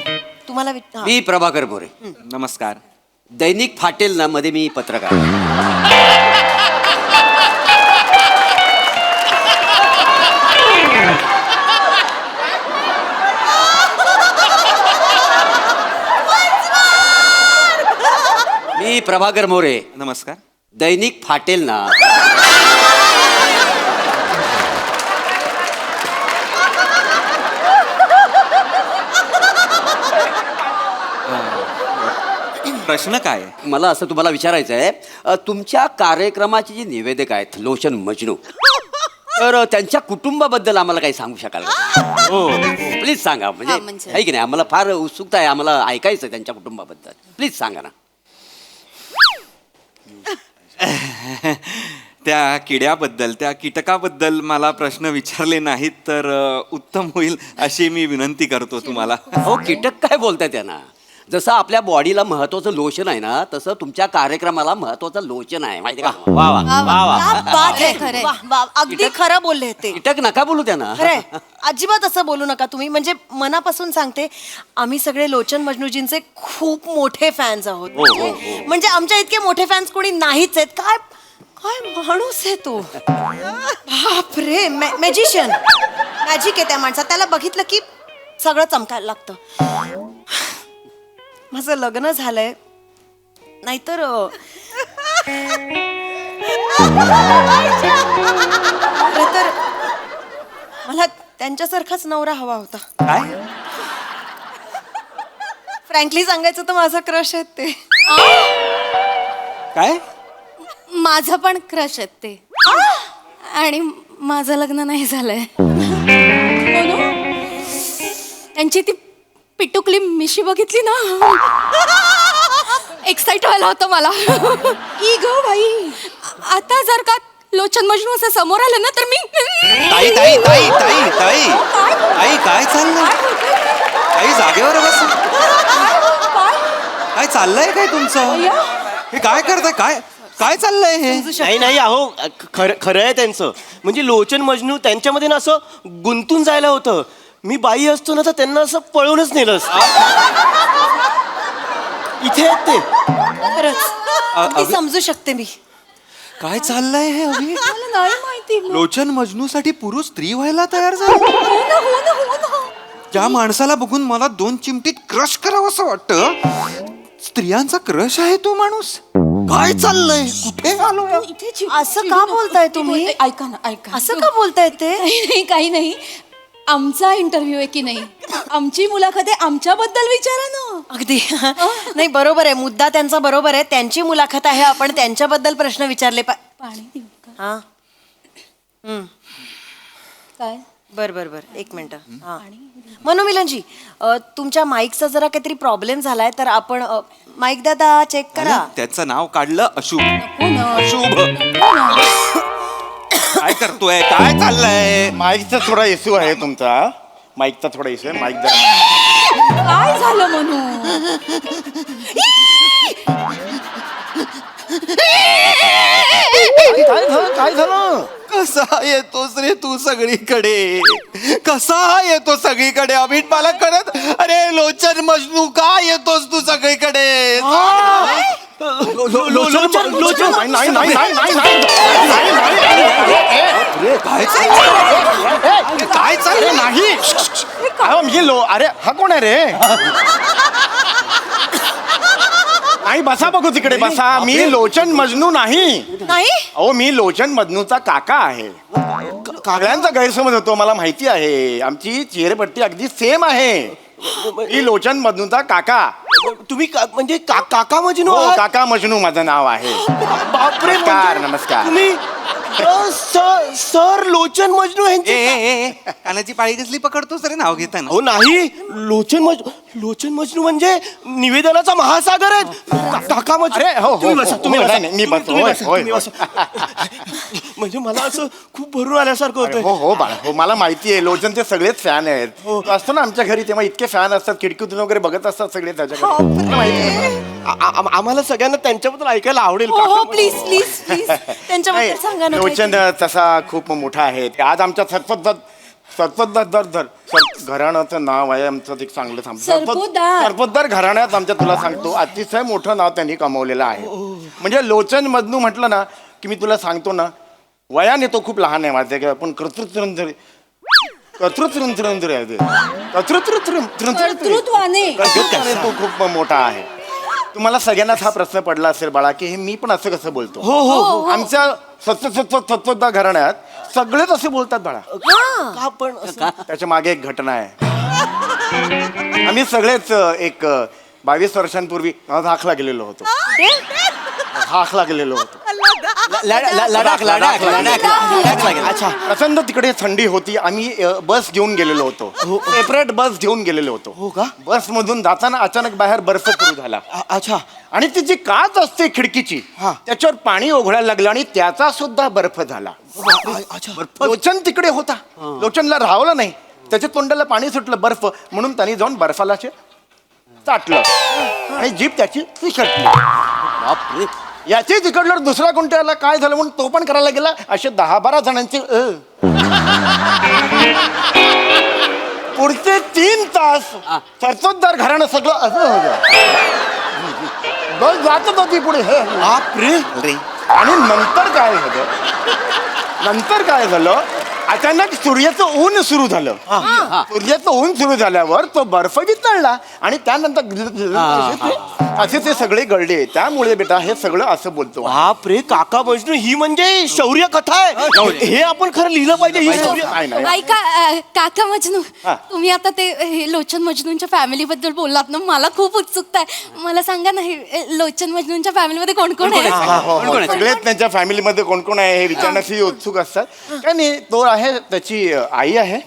तुम्हाला. मी प्रभाकर मोरे, नमस्कार. दैनिक फाटेल ना मध्ये मी पत्रकार आहे. मी प्रभाकर मोरे, नमस्कार. दैनिक फाटेल ना. प्रश्न काय आहे? मला असं तुम्हाला विचारायचं आहे, तुमच्या कार्यक्रमाचे जे निवेदक आहेत लोचन मजनू, तर त्यांच्या कुटुंबाबद्दल आम्हाला काही सांगू शकाल का? हो प्लीज सांगा. म्हणजे आहे की नाही, आम्हाला फार उत्सुकता आहे, आम्हाला ऐकायचं आहे त्यांच्या कुटुंबाबद्दल. प्लीज सांगा ना. त्या किड्याबद्दल, त्या कीटकाबद्दल मला प्रश्न विचारले नाहीत तर उत्तम होईल अशी मी विनंती करतो तुम्हाला. हो, कीटक काय बोलताय त्यांना? जसं आपल्या बॉडीला महत्वाचं लोशन आहे ना, तसं तुमच्या कार्यक्रमाला महत्वाचं लोचन आहे, माहिती का? वा वा वा वा. क्या बात आहे. वाह, वाह. अगदी खरं बोलले ते. कीटक नका बोलू त्यांना. खरंय, अजिबात असं बोलू नका तुम्ही. म्हणजे मनापासून सांगते, आम्ही सगळे लोचन मजनूजींचे खूप मोठे फॅन्स आहोत. म्हणजे आमच्या इतके मोठे फॅन्स कोणी नाहीच आहेत. काय काय माणूस आहे तो. बापरे, मॅजिशियन. मॅजिक आहे त्या माणसात. त्याला बघितलं की सगळं चमकायला लागतं. माझं लग्न झालंय नाहीतर खरं तर मला त्यांच्यासारखाच नवरा हवा होता. काय? फ्रँकली सांगायचं तर माझा क्रश आहेत ते. काय? माझं पण क्रश आहेत ते. आणि माझं लग्न नाही झालंय. त्यांची ती पिटुकली मिशी बघितली ना, एक्साइट व्हायला होतं मला. ई ग बाई, आता जर का लोचन मजनू असं समोर आलं ना तर मी. ताई ताई ताई ताई ताई ताई काय चाललंय? ताई जागेवर बस. काय चाललंय काय तुमचं? हे काय करताय? काय काय चाललंय हे? नाही नाही अहो, खरं आहे त्यांचं. म्हणजे लोचन मजनू त्यांच्यामध्ये ना असं गुंतून जायला होतं. मी बाई असतो ना तर त्यांना असं पळवूनच नेलं असतं. इथे आहेत ते. खरंच समजू शकते मी. काय चाललंय हे अभि? मला नाही माहिती. लोचन मजनूसाठी पुरुष स्त्री व्हायला तयार झाला. त्या माणसाला बघून मला 2 चिमटीत क्रश करावं असं वाटतं. स्त्रियांचा क्रश आहे तो माणूस. काय चाललंय? कुठे आलो? असं का बोलताय तुम्ही? ऐका ना, ऐका. असं का बोलताय ते? काही नाही. आमचा इंटरव्ह्यू आहे की नाही, आमची मुलाखत आहे, आमच्याबद्दल विचारा ना. अगदी नाही, बरोबर आहे. मुद्दा त्यांचा बरोबर आहे. त्यांची मुलाखत आहे, आपण त्यांच्याबद्दल प्रश्न विचारले पाणी देऊ का? हा. काय? बर बर बर, एक मिनिट. हा, मनोमिलनजी, तुमच्या माईकचा जरा काहीतरी प्रॉब्लेम झालाय, तर आपण माईक दादा चेक करा. त्याचं नाव काढलं अशुभ. अशुभ. काय करतोय? काय चाललंय? माईकचा थोडा इश्यू आहे तुमचा. माईकचा थोडा इश्यू आहे. माईक काय झालं म्हणू? काय झालं? कसा येतोस रे तू सगळीकडे? कसा येतो सगळीकडे? अभिट मला कळत. अरे लोचन मजनू, का येतोस तू सगळीकडे? काय चाललंय? नाही अरे हा कोण आहे रे? नाही, बसा बघू तिकडे बसा. मी लोचन मजनू नाही. नाही, अहो, मी लोचन मजनूचा काका आहे. सगळ्यांचा गैरसमज होतो, मला माहिती आहे. आमची चेहरेपट्टी अगदी सेम आहे. मी लोचन मजनूचा काका. तुम्ही म्हणजे काका मजनू? काका मजनू माझं नाव आहे. बापरे, नमस्कार. नमस्कार. तुम्ही सर लोचन मजनू यांचे? कानाची पाळी कसली पकडतोस रे नाव घेताना? हो नाही, लोचन मजनू म्हणजे निवेदनाचा महासागर आहे. काका मजनू. तुम्ही बसा. मी बसतो. म्हणजे मला असं खूप भरून आल्यासारखं होतं. हो हो बाळा हो, मला माहिती आहे लोचनचे सगळेच फॅन आहेत. तू असतो ना आमच्या घरी तेव्हा इतके फॅन असतात, खिडकीतून वगैरे बघत असतात सगळे त्याच्याकडे. मला माहिती आहे. आम्हाला सगळ्यांना त्यांच्याबद्दल ऐकायला आवडेल. हो प्लीज प्लीज प्लीज त्यांच्याबद्दल सांगा ना लोचन काहीतरी. तसा खूप मोठा आहे. आज आमच्या सरपतदार घराण्याचं नाव आहे आमचं ते चांगलं सरपतदार घराण्यात आमच्या तुला सांगतो अतिशय मोठं नाव त्यांनी कमवलेलं आहे. म्हणजे लोचन मजनू म्हटलं ना की मी तुला सांगतो ना, वयाने तो खूप लहान आहे माझ्या, पण कर्तृत्वाने तो खूप मोठा आहे. तुम्हाला सगळ्यांनाच हा प्रश्न पडला असेल बाळा की हे मी पण असं कसं बोलतो. हो हो आमच्या सत्वदा घराण्यात सगळेच असे बोलतात बाळा. पण त्याच्या मागे एक घटना आहे. आम्ही सगळेच एक 22 वर्षांपूर्वी हाकला गेलेलो होतो. अच्छा, प्रचंड तिकडे थंडी होती. आम्ही बस घेऊन गेलेलो होतो, सेपरेट बस घेऊन गेलेलो होतो. हो का? बस मधून जाताना अचानक बाहेर बर्फ सुरू झाला. अच्छा. आणि ती जी काच असते खिडकीची त्याच्यावर पाणी ओघळायला लागलं आणि त्याचा सुद्धा बर्फ झाला. लोचन तिकडे होता. लोचनला राहावलं नाही, त्याच्या तोंडाला पाणी सुटलं बर्फ, म्हणून त्यांनी जाऊन बर्फाला चाटलं आणि जीभ त्याची फिसकटली. याची तिकडलं दुसरा कोणत्याला काय झालं म्हणून तो पण करायला गेला. असे 10-12 जणांचे पुढचे 3 तास सरसोतदार घराणं सगळं असं होतं. बस जातच होती पुढे. आणि नंतर काय झालं अचानक सूर्याचं ऊन सुरू झालं. सूर्याचं ऊन सुरू झाल्यावर तो बर्फ वितळला आणि त्यानंतर असे ते सगळे गळले. त्यामुळे बेटा हे सगळं असं बोलतो. बापरे काका वैष्णू, ही म्हणजे शौर्य कथा आहे. हे आपण खरं लिहिलं पाहिजे. ही शौर्य ऐका काका मजनू, तुम्ही आता ते हे लोचन मजनूंच्या फॅमिली बद्दल बोललात ना, मला खूप उत्सुकता आहे. मला सांगा ना, हे लोचन मजनूंच्या फॅमिलीमध्ये कोण कोण आहे? सगळेच त्यांच्या फॅमिलीमध्ये कोण कोण आहे हे विचारण्यासाठी उत्सुक असतात. काय नाही, तो आहे त्याची आई आहे.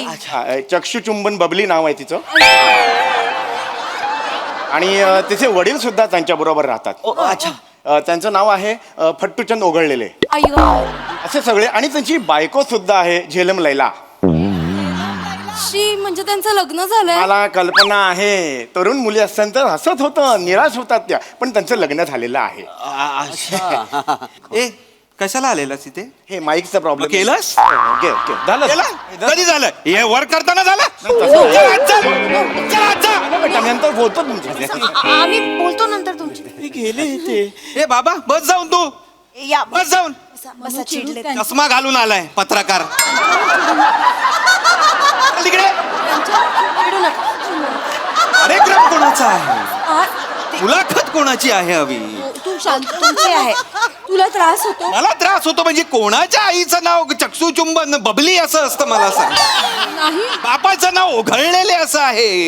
अच्छा, चक्षुचुंबन बबली नाव आहे तिचं. आणि तिचे वडील सुद्धा त्यांच्या बरोबर राहतात. अच्छा. त्यांचं नाव आहे फट्टूचंद ओघळलेले असे सगळे. आणि त्यांची बायको सुद्धा आहे झेलम लैला. म्हणजे त्यांचं लग्न झालंय? मला कल्पना आहे. तरुण मुली असतात तर हसत होतं, निराश होतात त्या, पण त्यांचं लग्न झालेलं आहे. ए कशाला आलेलास इथे? हे माईकचा प्रॉब्लेम केलंस? कधी झालं हे वर करताना झालं? नंतर बोलतो तुमच्या. आम्ही बोलतो नंतर तुमची. गेले ते. ए बाबा बस जाऊन तू या बस जाऊन. बसा चिडले. चष्मा घालून आलाय पत्रकार. तिकडे कार्यक्रम कोणाचा आहे? मुलाखत कोणाची आहे हवी? तू शांत तुमची आहे. तुला त्रास होतो? मला त्रास होतो म्हणजे कोणाच्या आईचं नाव चक्षुचुंबन बबली असं असतं? मला सांग. बापाचं नाव ओघळलेले असं आहे.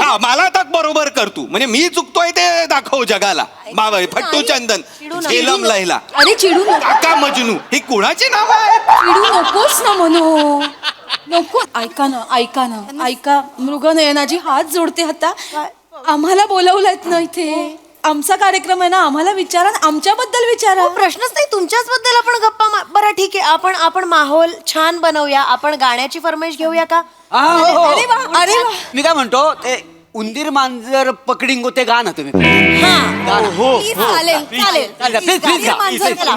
हा मला आता बरोबर कर तू. म्हणजे मी चुकतोय ते दाखव जगाला. बाबा फट्टू चंदन, झेलम लैला, अरे चिडू नको. काका मजनू, ही कुणाची नाव आहे? चिडू नकोस ना म्हणू. नको. ऐका ना ऐका. मृगनयनाजी हात जोडते आता. आम्हाला बोलवलंय ना इथे. आमचा कार्यक्रम आहे ना, आम्हाला विचारा, आमच्याबद्दल विचारा. प्रश्नच नाही, तुमच्याच बद्दल आपण गप्पा बरं ठीक आहे. आपण माहोल छान बनवूया. आपण गाण्याची फरमाईश घेऊया का? अरे वा. मी काय म्हणतो, ते उंदीर मांजर पकडिंगो ते गाणं तुम्ही.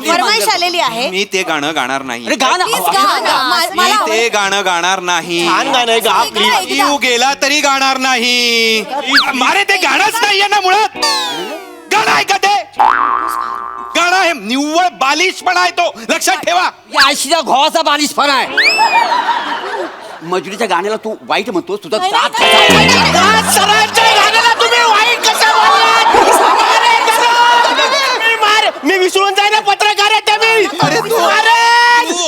फरमाईश आलेली आहे. मी ते गाणं गाणार नाही. अरे गाणं मी ते गाणं गाणार नाही. जीव गेला तरी गाणार नाही. मारे ते गाणंच नाहीये ना मुळात. गाणं आहे का ते? गाणं आहे निव्वळ बालिशपणा आहे तो, लक्षात ठेवा. या आयशीच्या घोवाचा बालिशपणा आहे. मजुरीच्या गाण्याला तू वाईट म्हणतो. तुझा तुम्ही वाईट कसं मी विसरून जाईना पत्रकार आहे मी. अरे तू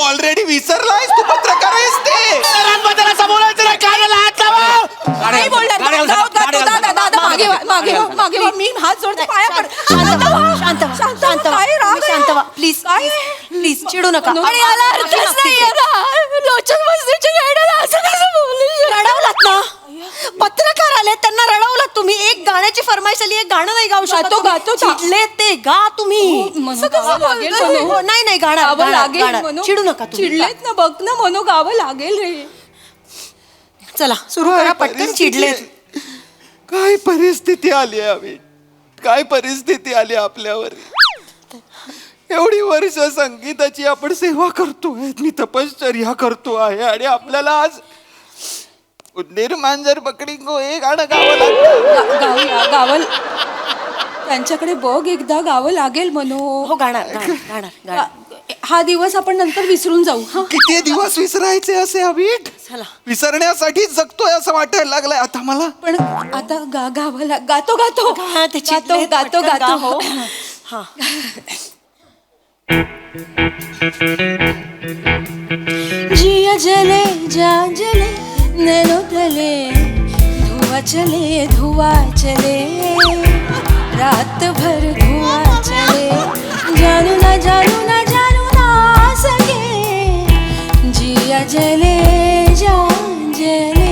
ऑलरेडी विसरलायस. तू पत्रकार आहेस ते. बद्दल बोलायचं नाही. कानाला हात लावा. नाही बोलणार. मागे मी हात जोडते, पाया पड. शांत व्हा प्लीज चिडू नका. रडवलात ना, पत्रकार आले त्यांना रडवलात तुम्ही. एक गाण्याची फरमाईश नसेल एक गाणं नाही गाऊ शकत गातो, तुम्ही? गातो. चिडले ते गा तुम्ही म्हणू गावं लागेल म्हणू. हो, नाही नाही गाणं गावं गाणं, लागेल गाणं. म्हणू. चिडू नका तुम्ही. चिडलेत ना, बघ ना म्हणू, गावं लागेल रे. चला सुरू करा पटकन. चिडले काय परिस्थिती आली आम्ही, काय परिस्थिती आली आपल्यावर. एवढी वर्ष संगीताची आपण सेवा करतोय, मी तपश्चर्या करतो आहे आणि आपल्याला आज उंदीर मांजर बकडींगो हे गाणं गावं लागतं. गाऊया, गावं. त्यांच्याकडे बघ एकदा, गावं लागेल म्हणू. हो गाणार गाणार गाणार गाणार. हा दिवस आपण नंतर विसरून जाऊ. हा किती दिवस विसरायचे असे अभिट, चला विसरण्यासाठी जगतोय असं वाटायला लागलंय आता मला. पण आता गावं गातो गातो हा, ते गातो चिडलेत, गातो पटकन गा, गातो हो. हा जिया जले जा जले नैनो तले धुआ चले रात भर धुआ चले जानू ना सके जिया जले जा जले.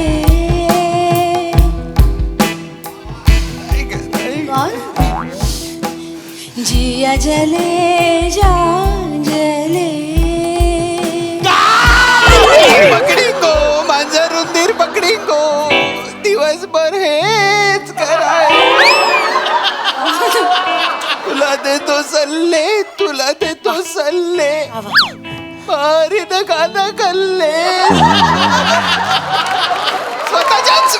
जिया जले जा जले. पकडींगो मांजर उंदीर पकडींगो, दिवसभर हेच कराय. तुला देतो सल्ले मारीन गाणं कल्ले. स्वतःच्याच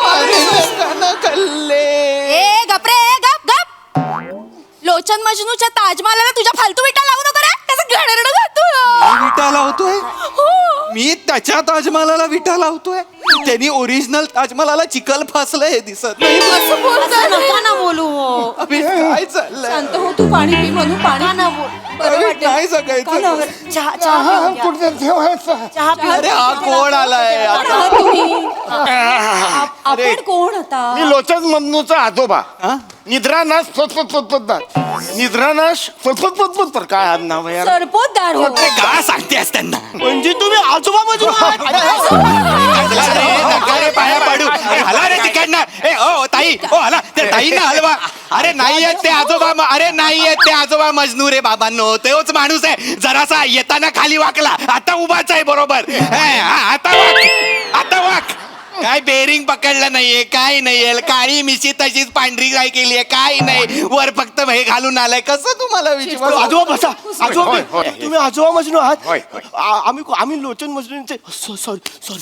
मारीन गाणं कल्ले. ए गप रे गप गप. लोचन मजनूच्या ताजमहालाला तुझ्या फालतू विटा लावू नको रे. त्याचं घडरडं गातो. मी विटा लावतोय, मी त्याच्या ताजमहालाला विटा लावतोय. त्यांनी ओरिजिनल ताजमहालाला चिखल फासलंय हे दिसत नाही. असं बोलतोय असं नका ना बोलू हो. अभि काय चाललंय. शांत हो तू. पाणी पी म्हणू. पाणी ना बोल. बरं वाटेल. नाही जगायचं. कानावर. चहा चहा पिऊ अरे हा कोण आलाय कोण आहात तुम्ही? आपण कोण आता? मी लोचन मधनूचा आजोबा. निद्रानाश निद्रानाश फतफत काय आज नाव आहे यार? सरपोतदार हो. का सांगतेस त्यांना? म्हणजे तुम्ही आजोबा मजनू आहात? पाया पाडू. अरे हला रे तिकडनं. ए ओ ताई, ओ हला त्या ताईंना हलवा. अरे नाही आहेत ते आजोबा, अरे नाही आहेत ते आजोबा मजनू रे बाबांनो. तोच माणूस आहे. जरासा येताना खाली वाकला, आता उभाच आहे बरोबर. आता वाक. काय बेरिंग पकडलं नाहीये, काय नाहीये. काळी मिशी तशीच पांढरी काय केलीये, काय नाही. वर फक्त हे घालून आलाय. कसं तुम्हाला विश्वास. आजोबा बसा. आजोबा होय, होय. तुम्ही आजोबा मजनू आहात? होय, होय. आम्ही लोचन मजनूंचे सॉरी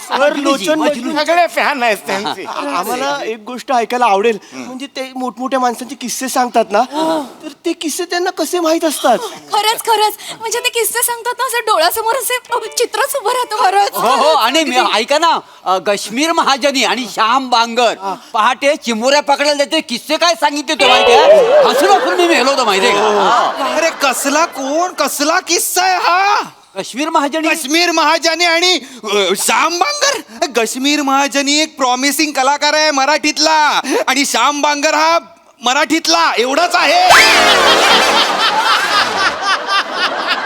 सर लोचन मजनू सगळे फॅन आहेत त्यांचे. आम्हाला एक गोष्ट ऐकायला आवडेल. म्हणजे ते मोठमोठ्या माणसांचे किस्से सांगतात ना, तर ते किस्से त्यांना कसे माहित असतात? खरंच म्हणजे ते किस्से सांगतात ना, असं डोळ्यासमोर असे चित्रच उभं राहतं. खरंच. हो आणि ऐका ना, कश्मीर महाजनी आणि श्याम बांगर पहाटे चिमुऱ्या पकडायला देते. किस्से काय सांगितले तो माहितीये? हसून मी मेलो होतो माहितीये का? अरे कसला किस्सा आहे हा? कश्मीर महाजनी आणि श्याम बांगर. कश्मीर महाजनी एक प्रॉमिसिंग कलाकार आहे मराठीतला, आणि श्याम बांगर हा मराठीतला. एवढंच आहे.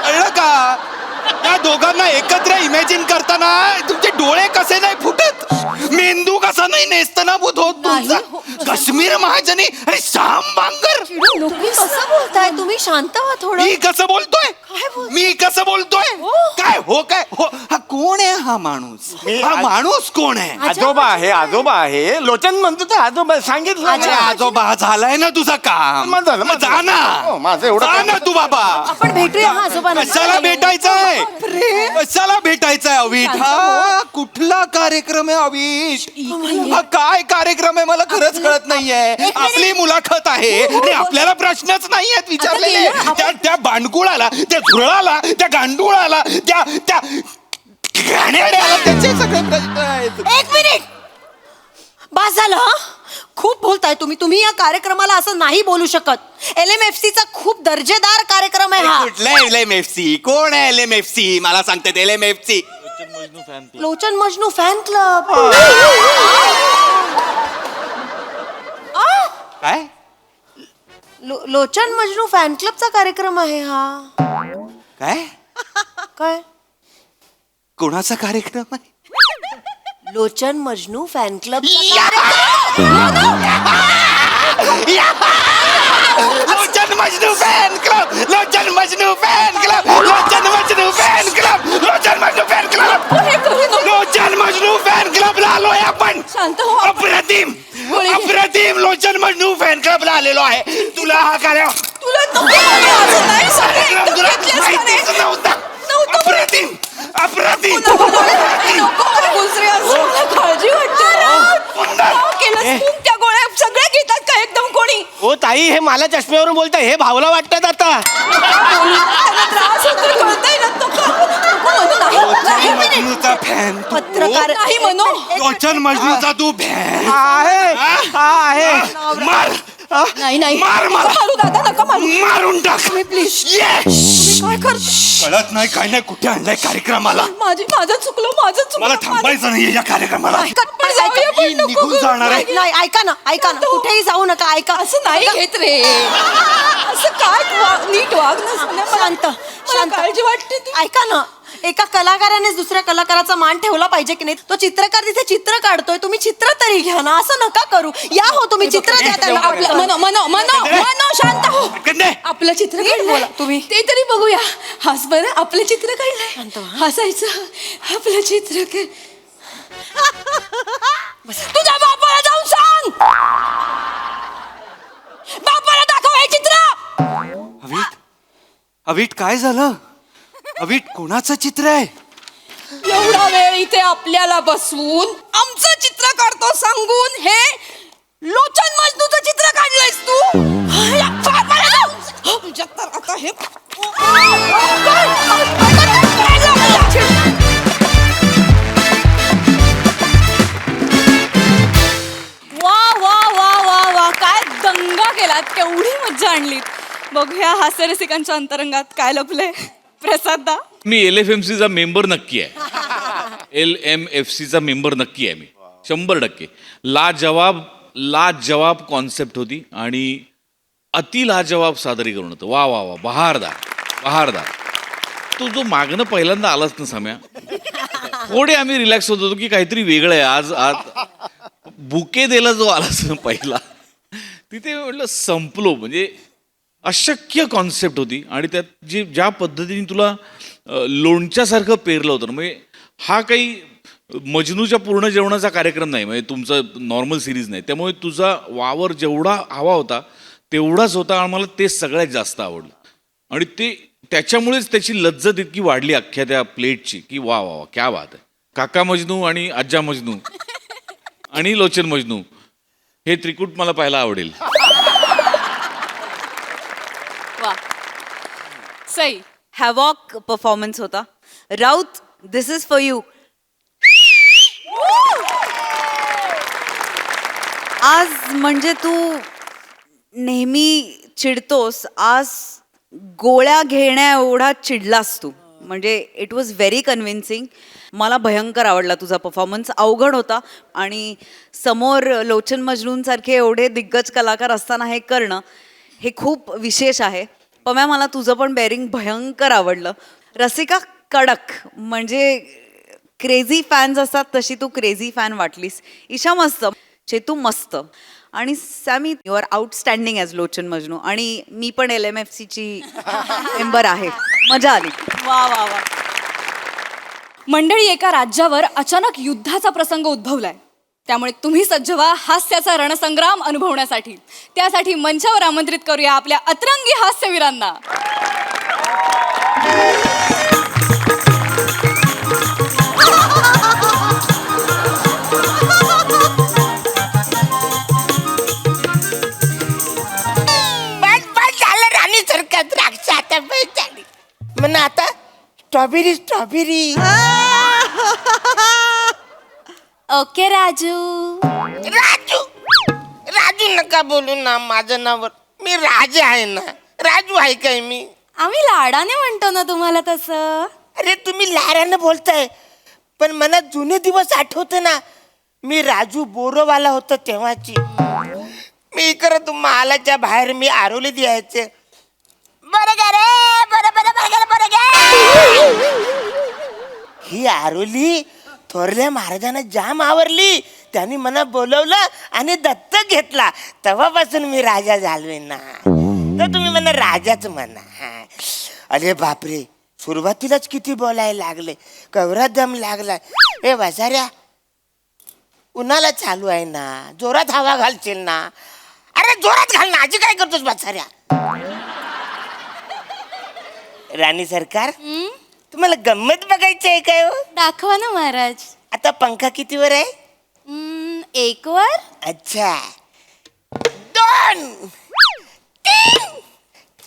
कळलं का? त्या दोघांना एकत्र इमॅजिन करताना तुमचे डोळे कसे नाही फुटत, मेंदू कसा नाही नेस्तनाभूत होत तुमचा. कश्मीर महाजनी आणि श्याम बांगर. कसं बोलताय तुम्ही? शांत व्हा थोडं. मी कसं बोलतोय? काय हो हा कोण आहे हा माणूस? हा माणूस कोण आहे? आजोबा आहे. लोचन म्हणतो तर आजोबा सांगितलं. अरे आजोबा झालाय ना तुझं काम. मग झालं, मग जा ना. हो, माझं एवढं जा काम ना तू बाबा. आपण भेटूया हा आजोबांना. कशाला भेटायचंय? कशाला भेटायचंय अविट? हा कुठला कार्यक्रम आहे अविट? हा काय कार्यक्रम आहे मला खरंच कळत नाहीये. आपली मुलाखत आहे आणि आपल्याला प्रश्नच नाहीयेत विचारलेले. त्या बांडकुळाला, त्या झुरळाला, त्या गांडुळाला, त्या गाण्याड्याला त्याचे सगळे प्रश्न आहेत. एक मिनिट. बस झालं हा. खूप बोलताय तुम्ही या कार्यक्रमाला असं नाही बोलू शकत. LMFC चा खूप दर्जेदार कार्यक्रम आहे हा. कुठला LMFC? कोण आहे LMFC? मला सांगतात LMFC. लोचन मजनू फॅन क्लब. काय? लोचन मजनू फॅन क्लबचा कार्यक्रम आहे हा. काय कोणाचा कार्यक्रम आहे? लोचन मजनू फॅन क्लब. लोचन मजनू फॅन क्लब, लोचन मजनू फॅन क्लब, लोचन मजनू फॅन क्लब, लोचन मजनू फॅन क्लब, लोचन मजनू फॅन क्लबला आलोय आपण. शांत हो. अप्रतिम अप्रतिम लोचन मजनू फॅन क्लबला आलेलो आहे. तुला हा कार्य तुला असं नाही कार्यक्रम तुला माहितीच नव्हता. अप्रतिम अप्रतिम काळजी वाटते त्या गोळ्या सगळ्या घेतात का एकदम कोणी? ओ ताई, हे मला चष्म्यावरून बोलताय, हे भावला वाटतात आता. त्रास होतो कळतंय ना. मजनूचा फॅन तू. पत्रकार नाही म्हणू. लोचन मजनूचा तू फॅन आहे. मार नाही नाही मार मला. मारू दादा, नका मारू. मारून टाक प्लीज. Yes! काय करतो? कळत नाही काय नाही कुठे आणलंय कार्यक्रमाला. माझं चुकलं. मला थांबायचं नाही या कार्यक्रमाला. पण जाऊया पण नको. निघून जाणार आहे. नाही, ऐका ना, कुठेही जाऊ नका. ऐका, असं नाही घेत रे. असं काय नीट वाग ना. शांत शांत काळजी वाटते ती. ऐका ना, एका कलाकारानेच दुसऱ्या कलाकाराचा मान ठेवला पाहिजे की नाही? तो चित्रकार तिथे चित्र काढतोय, तुम्ही चित्र तरी घ्या ना. असं नका करू. या हो, तुम्ही चित्र द्या त्याला. मनो शांत हो. गंडे. आपलं चित्र काढलंय तुम्ही, ते तरी बघूया. हस बरं, आपलं चित्र काढलंय. हसायचं. आपलं चित्र तुझ्या बापाला जाऊन सांग. बापाला दाखव हे चित्र. अवीट काय झालं? अवीट कोणाचं चित्र आहे? एवढा वेळ इथे आपल्याला बसवून आमचं चित्र काढतो सांगून हे लोचन मजनूचं चित्र काढलंयस तू. तुझ्या तर आता हे वा वा वा वा वा, काय दंगा केलात, केवढी मज्जा आणलीत. बघूया हास्यरसिकांच्या अंतरंगात काय लपलंय. प्रसाद दा, मी LFMCचा मेंबर नक्की आहे. LMFCचा मेंबर नक्की आहे मी 100%. लाजवाब कॉन्सेप्ट होती आणि अति लाजवाब सादरीकरण होतं. वा वा वा, बहारदार. तो जो मागणं पहिल्यांदा आलाच ना सम्या, थोडे आम्ही रिलॅक्स होत होतो की काहीतरी वेगळं आहे आज बुके द्यायला जो आलाच ना पहिला, तिथे म्हटलं संपलो. म्हणजे अशक्य कॉन्सेप्ट होती आणि त्यात ज्या पद्धतीने तुला लोणच्यासारखं पेरलं होतं. म्हणजे हा काही मजनूच्या पूर्ण जेवणाचा कार्यक्रम नाही, म्हणजे तुमचं नॉर्मल सिरीज नाही. त्यामुळे तुझा वावर जेवढा हवा होता तेवढाच होता आणि मला ते सगळ्यात जास्त आवडलं. आणि ते त्याच्यामुळेच त्याची लज्जत इतकी वाढली अख्ख्या त्या प्लेटची की वा वा वा, क्या बात आहे. काका मजनू आणि आज्जा मजनू आणि लोचन मजनू हे त्रिकूट मला पाहायला आवडेल. वा, सई. हॅवॉक परफॉर्मन्स होता. राऊत, दिस इज फॉर यू. आज म्हणजे तू नेहमी चिडतोस, आज गोळ्या घेण्या एवढा चिडलास तू. म्हणजे इट वॉज व्हेरी कन्व्हिन्सिंग. मला भयंकर आवडला तुझा परफॉर्मन्स. अवघड होता आणि समोर लोचन मजनूंसारखे एवढे दिग्गज कलाकार असताना हे करणं हे खूप विशेष आहे. पम्या, मला तुझं पण बेअरिंग भयंकर आवडलं. रसिका कडक, म्हणजे क्रेझी फॅन्स असतात तशी तू क्रेझी फॅन वाटलीस. ईशा मस्त, चेतू मस्त आणि Sammy you are outstanding as Lochan Majnu. आणि मी पण LMFCची मेंबर आहे. मजा आली. वा वा वा. मंडळी, एका राज्यावर अचानक युद्धाचा प्रसंग उद्भवलाय. त्यामुळे तुम्ही सज्ज व्हा हास्याचा रणसंग्राम अनुभवण्यासाठी. त्यासाठी मंचावर आमंत्रित करूया आपल्या अतरंगी हास्यवीरांना. बस झालं राणी सारखं द्राक्ष आता बस झाली. म्हणून आता स्ट्रॉबेरी. ओके राजू. राजू नका बोलू ना माझं नावावर. मी राजा आहे ना, राजू आहे काय मी? आम्ही लाडाने म्हणतो ना तुम्हाला तसं. अरे तुम्ही लाडानं बोलताय, पण मला जुने दिवस आठवते ना. मी राजू बोरोवाला होतो तेव्हाची. मी करत महालाच्या बाहेर मी आरोली द्यायचे. ही आरोली थोरल्या महाराजांना जाम आवरली. त्यांनी मला बोलवलं आणि दत्तक घेतला. तेव्हापासून मी राजा झालोय ना. तर तुम्ही मला राजाच म्हणा. अरे बापरे, सुरुवातीलाच किती बोलायला लागले, कवरा दम लागलाय. ए वासाऱ्या, उन्हाला चालू आहे ना, जोरात हवा घालशील ना. अरे जोरात घाल ना, आजी काय करतोस वासाऱ्या? राणी सरकार, तुम्हाला गंमत बघायची आहे काय? दाखवा ना महाराज. आता पंखा कितीवर आहे? 1 वर. अच्छा, 2, 3,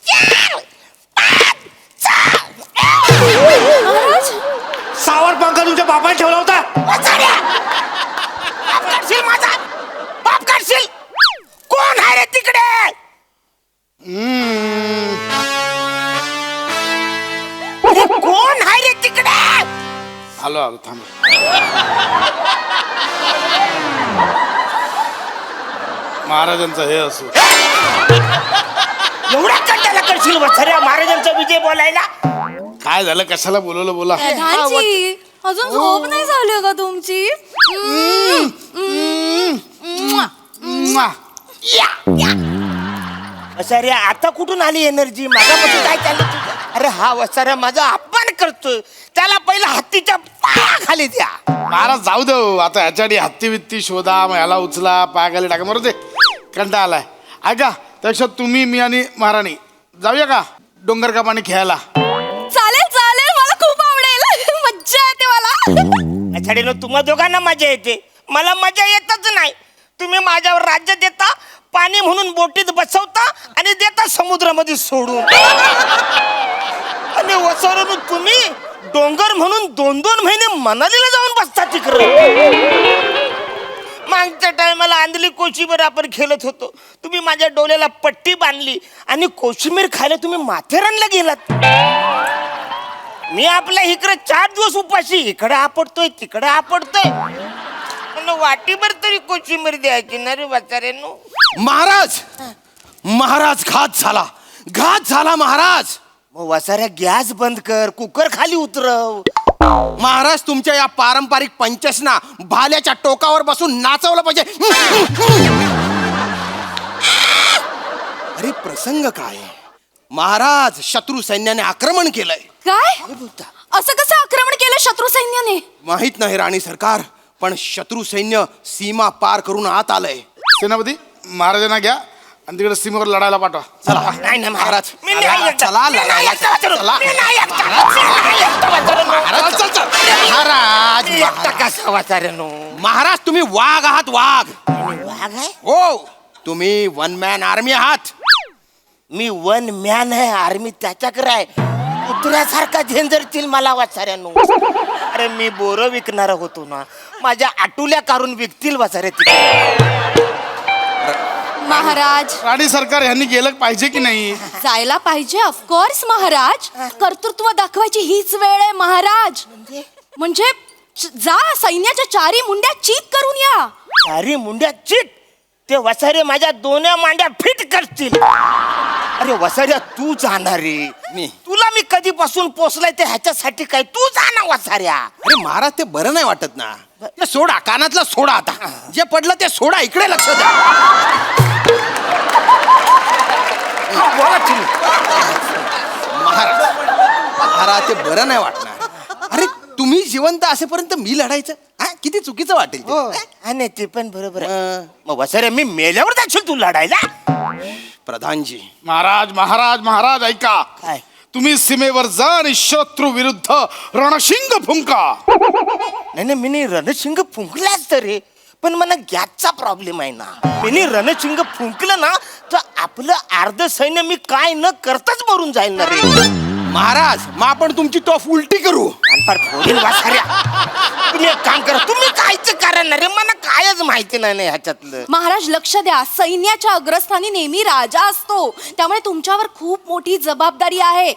4, 5, 6. सावर पंखा तुमच्या बापाने ठेवला होता. बाप काढशील माझा, बाप काढशील. कोण आहे रे तिकडे? अरे कोण आहे रे तिकडे? आलो आलो थांब. महाराजांचं हे असो. एवढा कंटाळा करशील वत्सऱ्या महाराजांचा विजय बोलायला? काय झालं, कशाला बोलवलं बोला. प्रधानजी, अजून झोप नाही झाली का तुमची? वसाऱ्या, आता कुठून आली एनर्जी? माझ्यापासून काय चाललं तुझं? अरे हा वसाऱ्या माझा अपमान करतोय, त्याला पहिला हत्तीच्या पायाखाली द्या. महाराज जाऊ दे आता, ह्याच्यासाठी हत्ती बित्ती शोधा, मग ह्याला उचला, पायाखाली टाका. बरोबर ते कंटाळा आलाय. ऐका, त्यापेक्षा तुम्ही, मी आणि महाराणी जाऊया का डोंगर का पाणी खेळायला? चालेल चालेल, मला खूप आवडेल. मज्जा येते मला. छडीनो, तुम्हा दोघांना मजा येते, मला मजा येतच नाही. तुम्ही माझ्यावर राज्य देता, पाणी म्हणून बोटीत बसवता आणि देता समुद्रामध्ये सोडून. आणि वसवरून तुम्ही डोंगर म्हणून 2-2 महिने मनालीला जाऊन बसता तिकडे. मागच्या टायमाला आंधली कोशिंबीर आपण खेळत होतो, तुम्ही माझ्या डोळ्याला पट्टी बांधली आणि कोशिंबीर खायला तुम्ही माथेरानला गेलात. मी आपल्या इकडे 4 दिवस उपाशी, इकडे आपडतोय तिकडे आपडतोय. वाटीभर तरी कोशिंबीर द्यायची ना रे वाचाऱ्यांनो. महाराज, महाराज घात झाला, घात झाला महाराज. मग वसाऱ्या गॅस बंद कर, कुकर खाली उतरव. महाराज, तुमच्या या पारंपरिक पंचसना भाल्याच्या टोकावर बसून नाचवलं पाहिजे. अरे प्रसंग काय महाराज, शत्रू सैन्याने आक्रमण केलंय. काय? असं कसं आक्रमण केलं शत्रू सैन्याने? माहित नाही राणी सरकार, पण शत्रू सैन्य सीमा पार करून आत आलंय. सेनापती, महाराजांना घ्या आणि तिकडे सीमेवर लढायला पाठवा. चला. नाही ना महाराज, मी नाही चला, एकटा. चला, मी नाही लढायला एकटा वाचलो. चला. मी नाही एकटा. मी नाही एकटा वाचलो. महाराज, चल, चल. महाराज, मी एकटा कसा वाचाऱ्यानो? महाराज, तुम्ही वाघ आहात, वाघ. वाघ आहे? हो, तुम्ही 1 मॅन आर्मी आहात. मी 1 मॅन आहे, आर्मी त्याच्याकडे आहे. कुत्र्यासारखा झेंजरतील मला वाचाऱ्यानो. अरे मी बोरं विकणार होतो ना, माझ्या आटुल्या काढून विकतील वाचारे तिकडे. महाराज, राणी सरकार यांनी गेलं पाहिजे की नाही? जायला पाहिजे ऑफकोर्स महाराज. कर्तृत्व दाखवायची हीच वेळ आहे महाराज. म्हणजे जा, सैन्याच्या 4 मुंड्या चीत करून या. 4 मुंड्या चीट? ते वसारे माझ्या 2 मांड्या फिट करतील. अरे वसाऱ्या, तू जाणार रे. तुला मी कधीपासून पोचलाय ते ह्याच्यासाठी काय? तू जा ना वसाऱ्या. अरे महाराज, ते बरं नाही वाटत ना. ते सोडा, कानातलं सोडा. आता जे पडलं ते सोडा, इकडे लक्ष द्या. महाराज, महाराज, ते बरं नाही वाटणार. अरे तुम्ही जिवंत असेपर्यंत मी लढायचं, हा किती चुकीचं वाटेल ते. आणि ते पण बरोबर आहे. मग वसाऱ्या, मी मेल्यावर जाशील तू लढायला? प्रधानजी, महाराज महाराज महाराज, ऐका. काय? तुम्ही सीमेवर जा आणि शत्रू विरुद्ध रणशिंग फुंका. नाही, मी रणशिंग फुंकलाच तर रे, पण मला गॅसचा प्रॉब्लेम आहे ना. मी रणशिंग फुंकलं ना तर आपलं अर्ध सैन्य मी काय न करताच मरून जाईल ना रे. महाराज, मग आपण तुमची टोफ उलटी करू. तुम्ही एक काम करा, तुम्ही कायच कारण ना रे, मला कायच माहिती नाही ह्याच्यातलं. महाराज लक्ष द्या, सैन्याच्या अग्रस्थानी नेहमी राजा असतो, त्यामुळे तुमच्यावर खूप मोठी जबाबदारी आहे.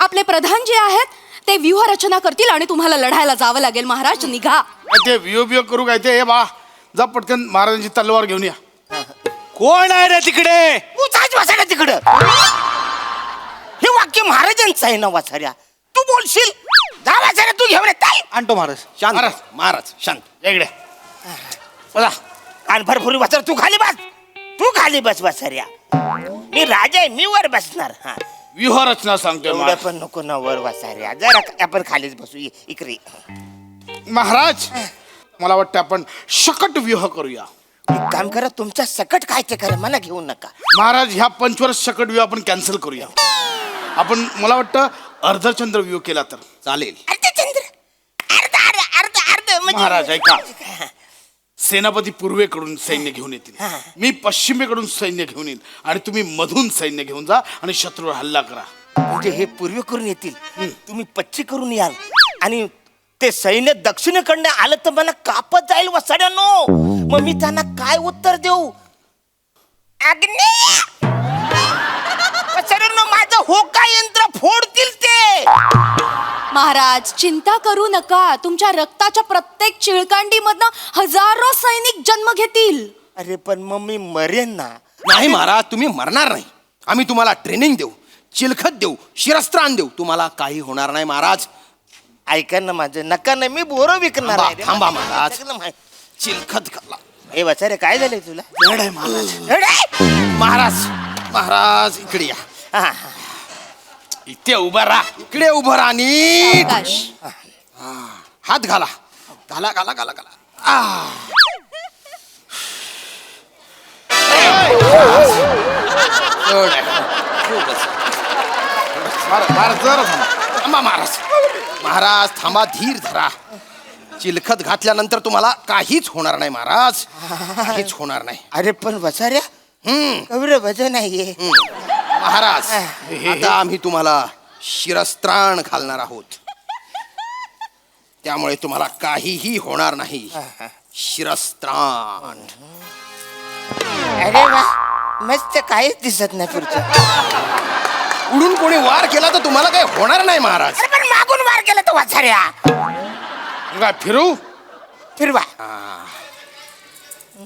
आपले प्रधान जे आहेत ते व्यूह रचना करतील आणि तुम्हाला लढायला जावं लागेल. महाराज निघा. ते वियो करू काय ते? हे बा, जा पटकन महाराजांची तलवार घेऊन या. कोण आहे रे तिकडे? तू जायच वाचायला तिकडं. हे वाक्य महाराजांचं आहे ना वाचाऱ्या, तू बोलशील. जा वासाऱ्या तू घेऊन येत आणतो महाराज शांत महाराज महाराज शांत इकडे बघा कानभर फुरी वासर तू खाली बस, तू खाली बस वासऱ्या. मी राजा आहे, मी वर बसणार. हा व्यूहरचना सांगतोय एवढं महाराज. पण नको ना वर वासाऱ्या, जरा आपण खालीच बसू. इकडे महाराज मला वाटतं आपण शकट व्यूह करूया. एक काम करा, तुमचा सकट काय ते करा, मला घेऊ नका. महाराज ह्या पंचवर्ष सकट व्यूह आपण कॅन्सल करूया. आपण मला वाटतं अर्धचंद्र व्यूह केला तर चालेल. अर्धचंद्र अर्ध महाराज ऐका, सेनापती पूर्वेकडून सैन्य घेऊन येतील, मी पश्चिमेकडून सैन्य घेऊन येईल आणि तुम्ही मधून सैन्य घेऊन जा आणि शत्रूवर हल्ला करा. म्हणजे हे पूर्वेकडून येतील, तुम्ही पश्चिमेकडून याल आणि ते सैन्य दक्षिणेकडनं आलं तर मला कापत जाईल वसाड्यानो. मग मी त्यांना काय उत्तर देऊ? अग्नी वसाड्यानो, माझं होका यंत्र फोडतील ते. महाराज चिंता करू नका, तुमच्या रक्ताच्या प्रत्येक चिळकांडीमधनं हजारो सैनिक जन्म घेतील. अरे पण मग मी मरेन ना. नाही महाराज, तुम्ही मरणार नाही. आम्ही तुम्हाला ट्रेनिंग देऊ, चिलखत देऊ, शिरस्त्राण देऊ, तुम्हाला काही होणार नाही महाराज. ऐका ना माझं, नका ना, मी बोरं विकणार आहे रे. थांबा महाराज. सगळं माहित. चिलखत खाल्ला. ए वसारे, काय झालंय तुला? जड आहे महाराज. जड आहे? महाराज महाराज इकडे या. हा. इथे उभं राहा, इकडे उभं राहा नीट. आकाश. हात घाला घाला घाला घाला घाला. जड आहे. खूपच. महाराज जरा थांबा. थांबा महाराज. महाराज थांबा, धीर धरा. चिलखत घातल्यानंतर तुम्हाला काहीच होणार नाही महाराज, काहीच होणार नाही. अरे पण वसाऱ्या कवरे वजन नाहीये. महाराज आता आम्ही तुम्हाला शिरस्त्राण घालणार आहोत, त्यामुळे तुम्हाला काहीही होणार नाही. शिरस्त्राण. अरे वा, मस्त, काहीच दिसत नाही पुढचं. उडून कोणी वार केला तर तुम्हाला काही होणार नाही महाराज. अरे पण मागून वार केला तर वसाऱ्या. काय फिरू? फिरवा.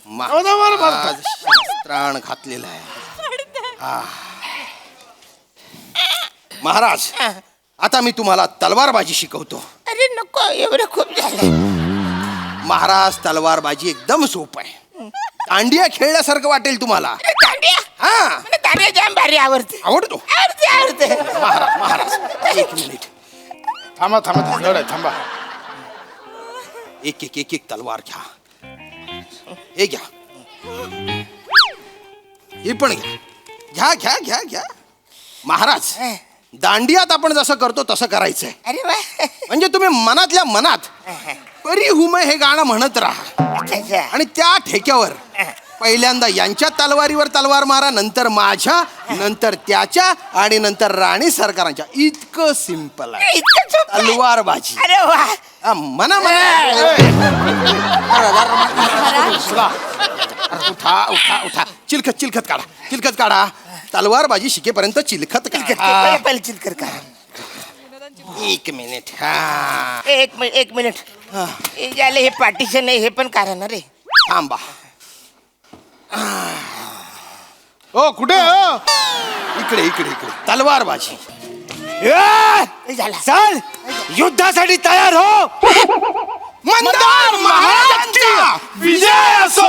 महाराज शिरस्त्राण घातलेलं आहे. महाराज आता मी तुम्हाला तलवारबाजी शिकवतो. अरे नको, एवढं खूप झालं. महाराज तलवारबाजी एकदम सोप आहे. दांडिया खेळल्यासारखं वाटेल तुम्हाला. दांडिया? हा, मला दांडिया जाम भारी आवडते. आवडतो. आवडते. महाराज महाराज एक मिनिट. थांबा थांबा, जड आहे, थांबा. एक एक एक एक तलवार घ्या. हे घ्या, हे पण घ्या. घ्या घ्या घ्या घ्या. महाराज दांडियात आपण जसं करतो तसं करायचंय. अरे वा. म्हणजे तुम्ही मनातल्या मनात परी हुमे हे गाणं म्हणत राहा आणि त्या ठेक्यावर पहिल्यांदा यांच्या तलवारीवर तलवार मारा, नंतर माझ्या, नंतर त्याच्या आणि नंतर राणी सरकारांच्या. इतकं सिंपल आहे इतकं सोपं आहे? तलवारबाजी. अरे वा. मना उठा उठा उठा. चिलखत चिलखत काढा, चिलखत काढा. तलवारबाजी शिकेपर्यंत चिलखत काढा. पहिले चिलकर का. एक मिनिट. हा एक मिनिट. हे झाले, हे पार्टिशन आहे, हे पण काढा ना रे. थांबा. ओ कुठे हो? इकडे इकडे इकडे. तलवारबाजी. हे झाला. चल युद्धासाठी तयार हो. मंदार महाराजांचा विजय असो.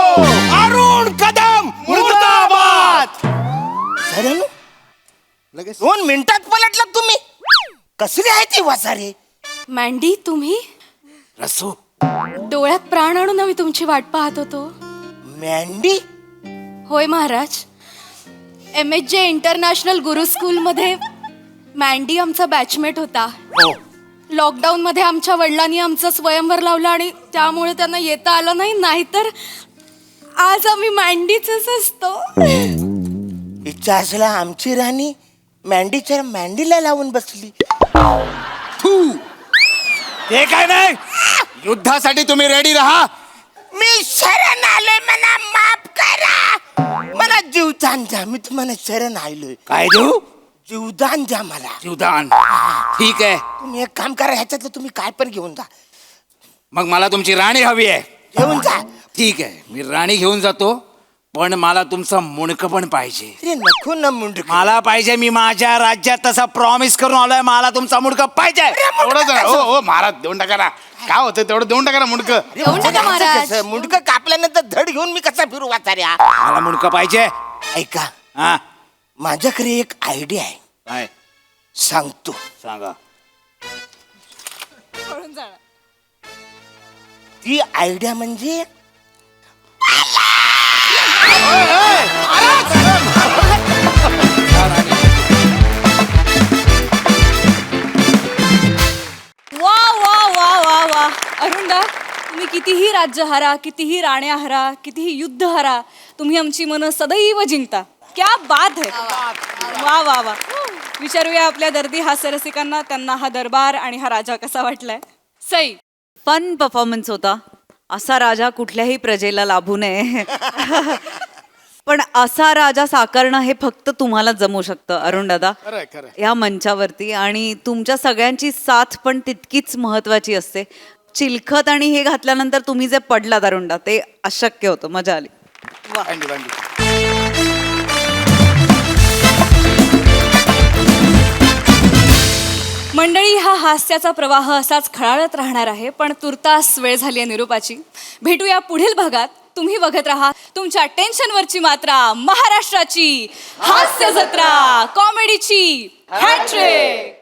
अरुण कदम मुर्दाबाद. लगेच 2 मिनिटात पलटलात तुम्ही. कसली आहे ती वासारे? मँडी, तुम्ही? रसू. डोळ्यात प्राण आणून आम्ही तुमची वाट पाहत होतो. मँडी? होय महाराज, MSJ इंटरनॅशनल गुरु स्कूलमध्ये मँडी आमचा बॅचमेट होता. लॉकडाऊन मध्ये आमच्या वडिलांनी आमचं स्वयंवर लावलं आणि त्यामुळे त्यांना येता आलं नाही, नाहीतर आज आम्ही मँडीच असतो. इच्छा असला आमची राणी मँडीच्या मँडीला लावून बसली. ते काय नाही, युद्धासाठी तुम्ही रेडी राहा. मी शरण आलोय, मला माफ करा. मला जीवदान द्या. मी तुम्हाला शरण आलोय. काय देऊ? जीवदान द्या मला. जीवदान. ठीक आहे, तुम्ही एक काम करा, ह्याच्यातलं तुम्ही काय पण घेऊन जा. मग मला तुमची राणी हवी आहे. घेऊन जा. ठीक आहे, मी राणी घेऊन जातो, पण मला तुमचं मुंडकं पण पाहिजे. अरे नको ना मुंडक. मला पाहिजे. मी माझ्या राज्यात तसा प्रॉमिस करून आलोय. मला तुमचा मुंडकं पाहिजे. एवढंच आहे. हो हो महाराज देऊन टाका ना. काय होतं तेवढं देऊन टाका ना मुंडकं. मुंडक कापल्यानंतर धड घेऊन मी कसा फिरू वाचाऱ्या. मला मुंडकं पाहिजे. ऐका, हा माझ्याकडे एक आयडिया आहे, काय सांगतो. सांगा. ती आयडिया म्हणजे वा वा वा वा वा अरुणदा, तुम्ही कितीही राज्य हरा, कितीही राण्या हरा, कितीही युद्ध हरा, तुम्ही आमची मनं सदैव जिंकता. क्या बात है. वा वा वा. विचारूया आपल्या दर्दी हास्यरसिकांना, त्यांना हा दरबार आणि हा राजा कसा वाटलाय. सई. फन परफॉर्मन्स होता. असा राजा कुठल्याही प्रजेला लाभू नये. पण असा राजा साकारणं हे फक्त तुम्हाला जमू शकतं अरुण दादा, या मंचावरती. आणि तुमच्या सगळ्यांची साथ पण तितकीच महत्वाची असते. चिलखत आणि हे घातल्यानंतर तुम्ही जे पडलात अरुण दादा, ते अशक्य होतं. मजा आली. मंडळी, हा हास्याचा प्रवाह असाच खळाळत राहणार आहे, पण तुर्तास वेळ झाली आहे निरोपाची. भेटूया पुढील भागात. तुम्ही बघत राहा तुमच्या टेन्शनवरची मात्रा, महाराष्ट्राची हास्य जत्रा, कॉमेडीची हॅट्रिक.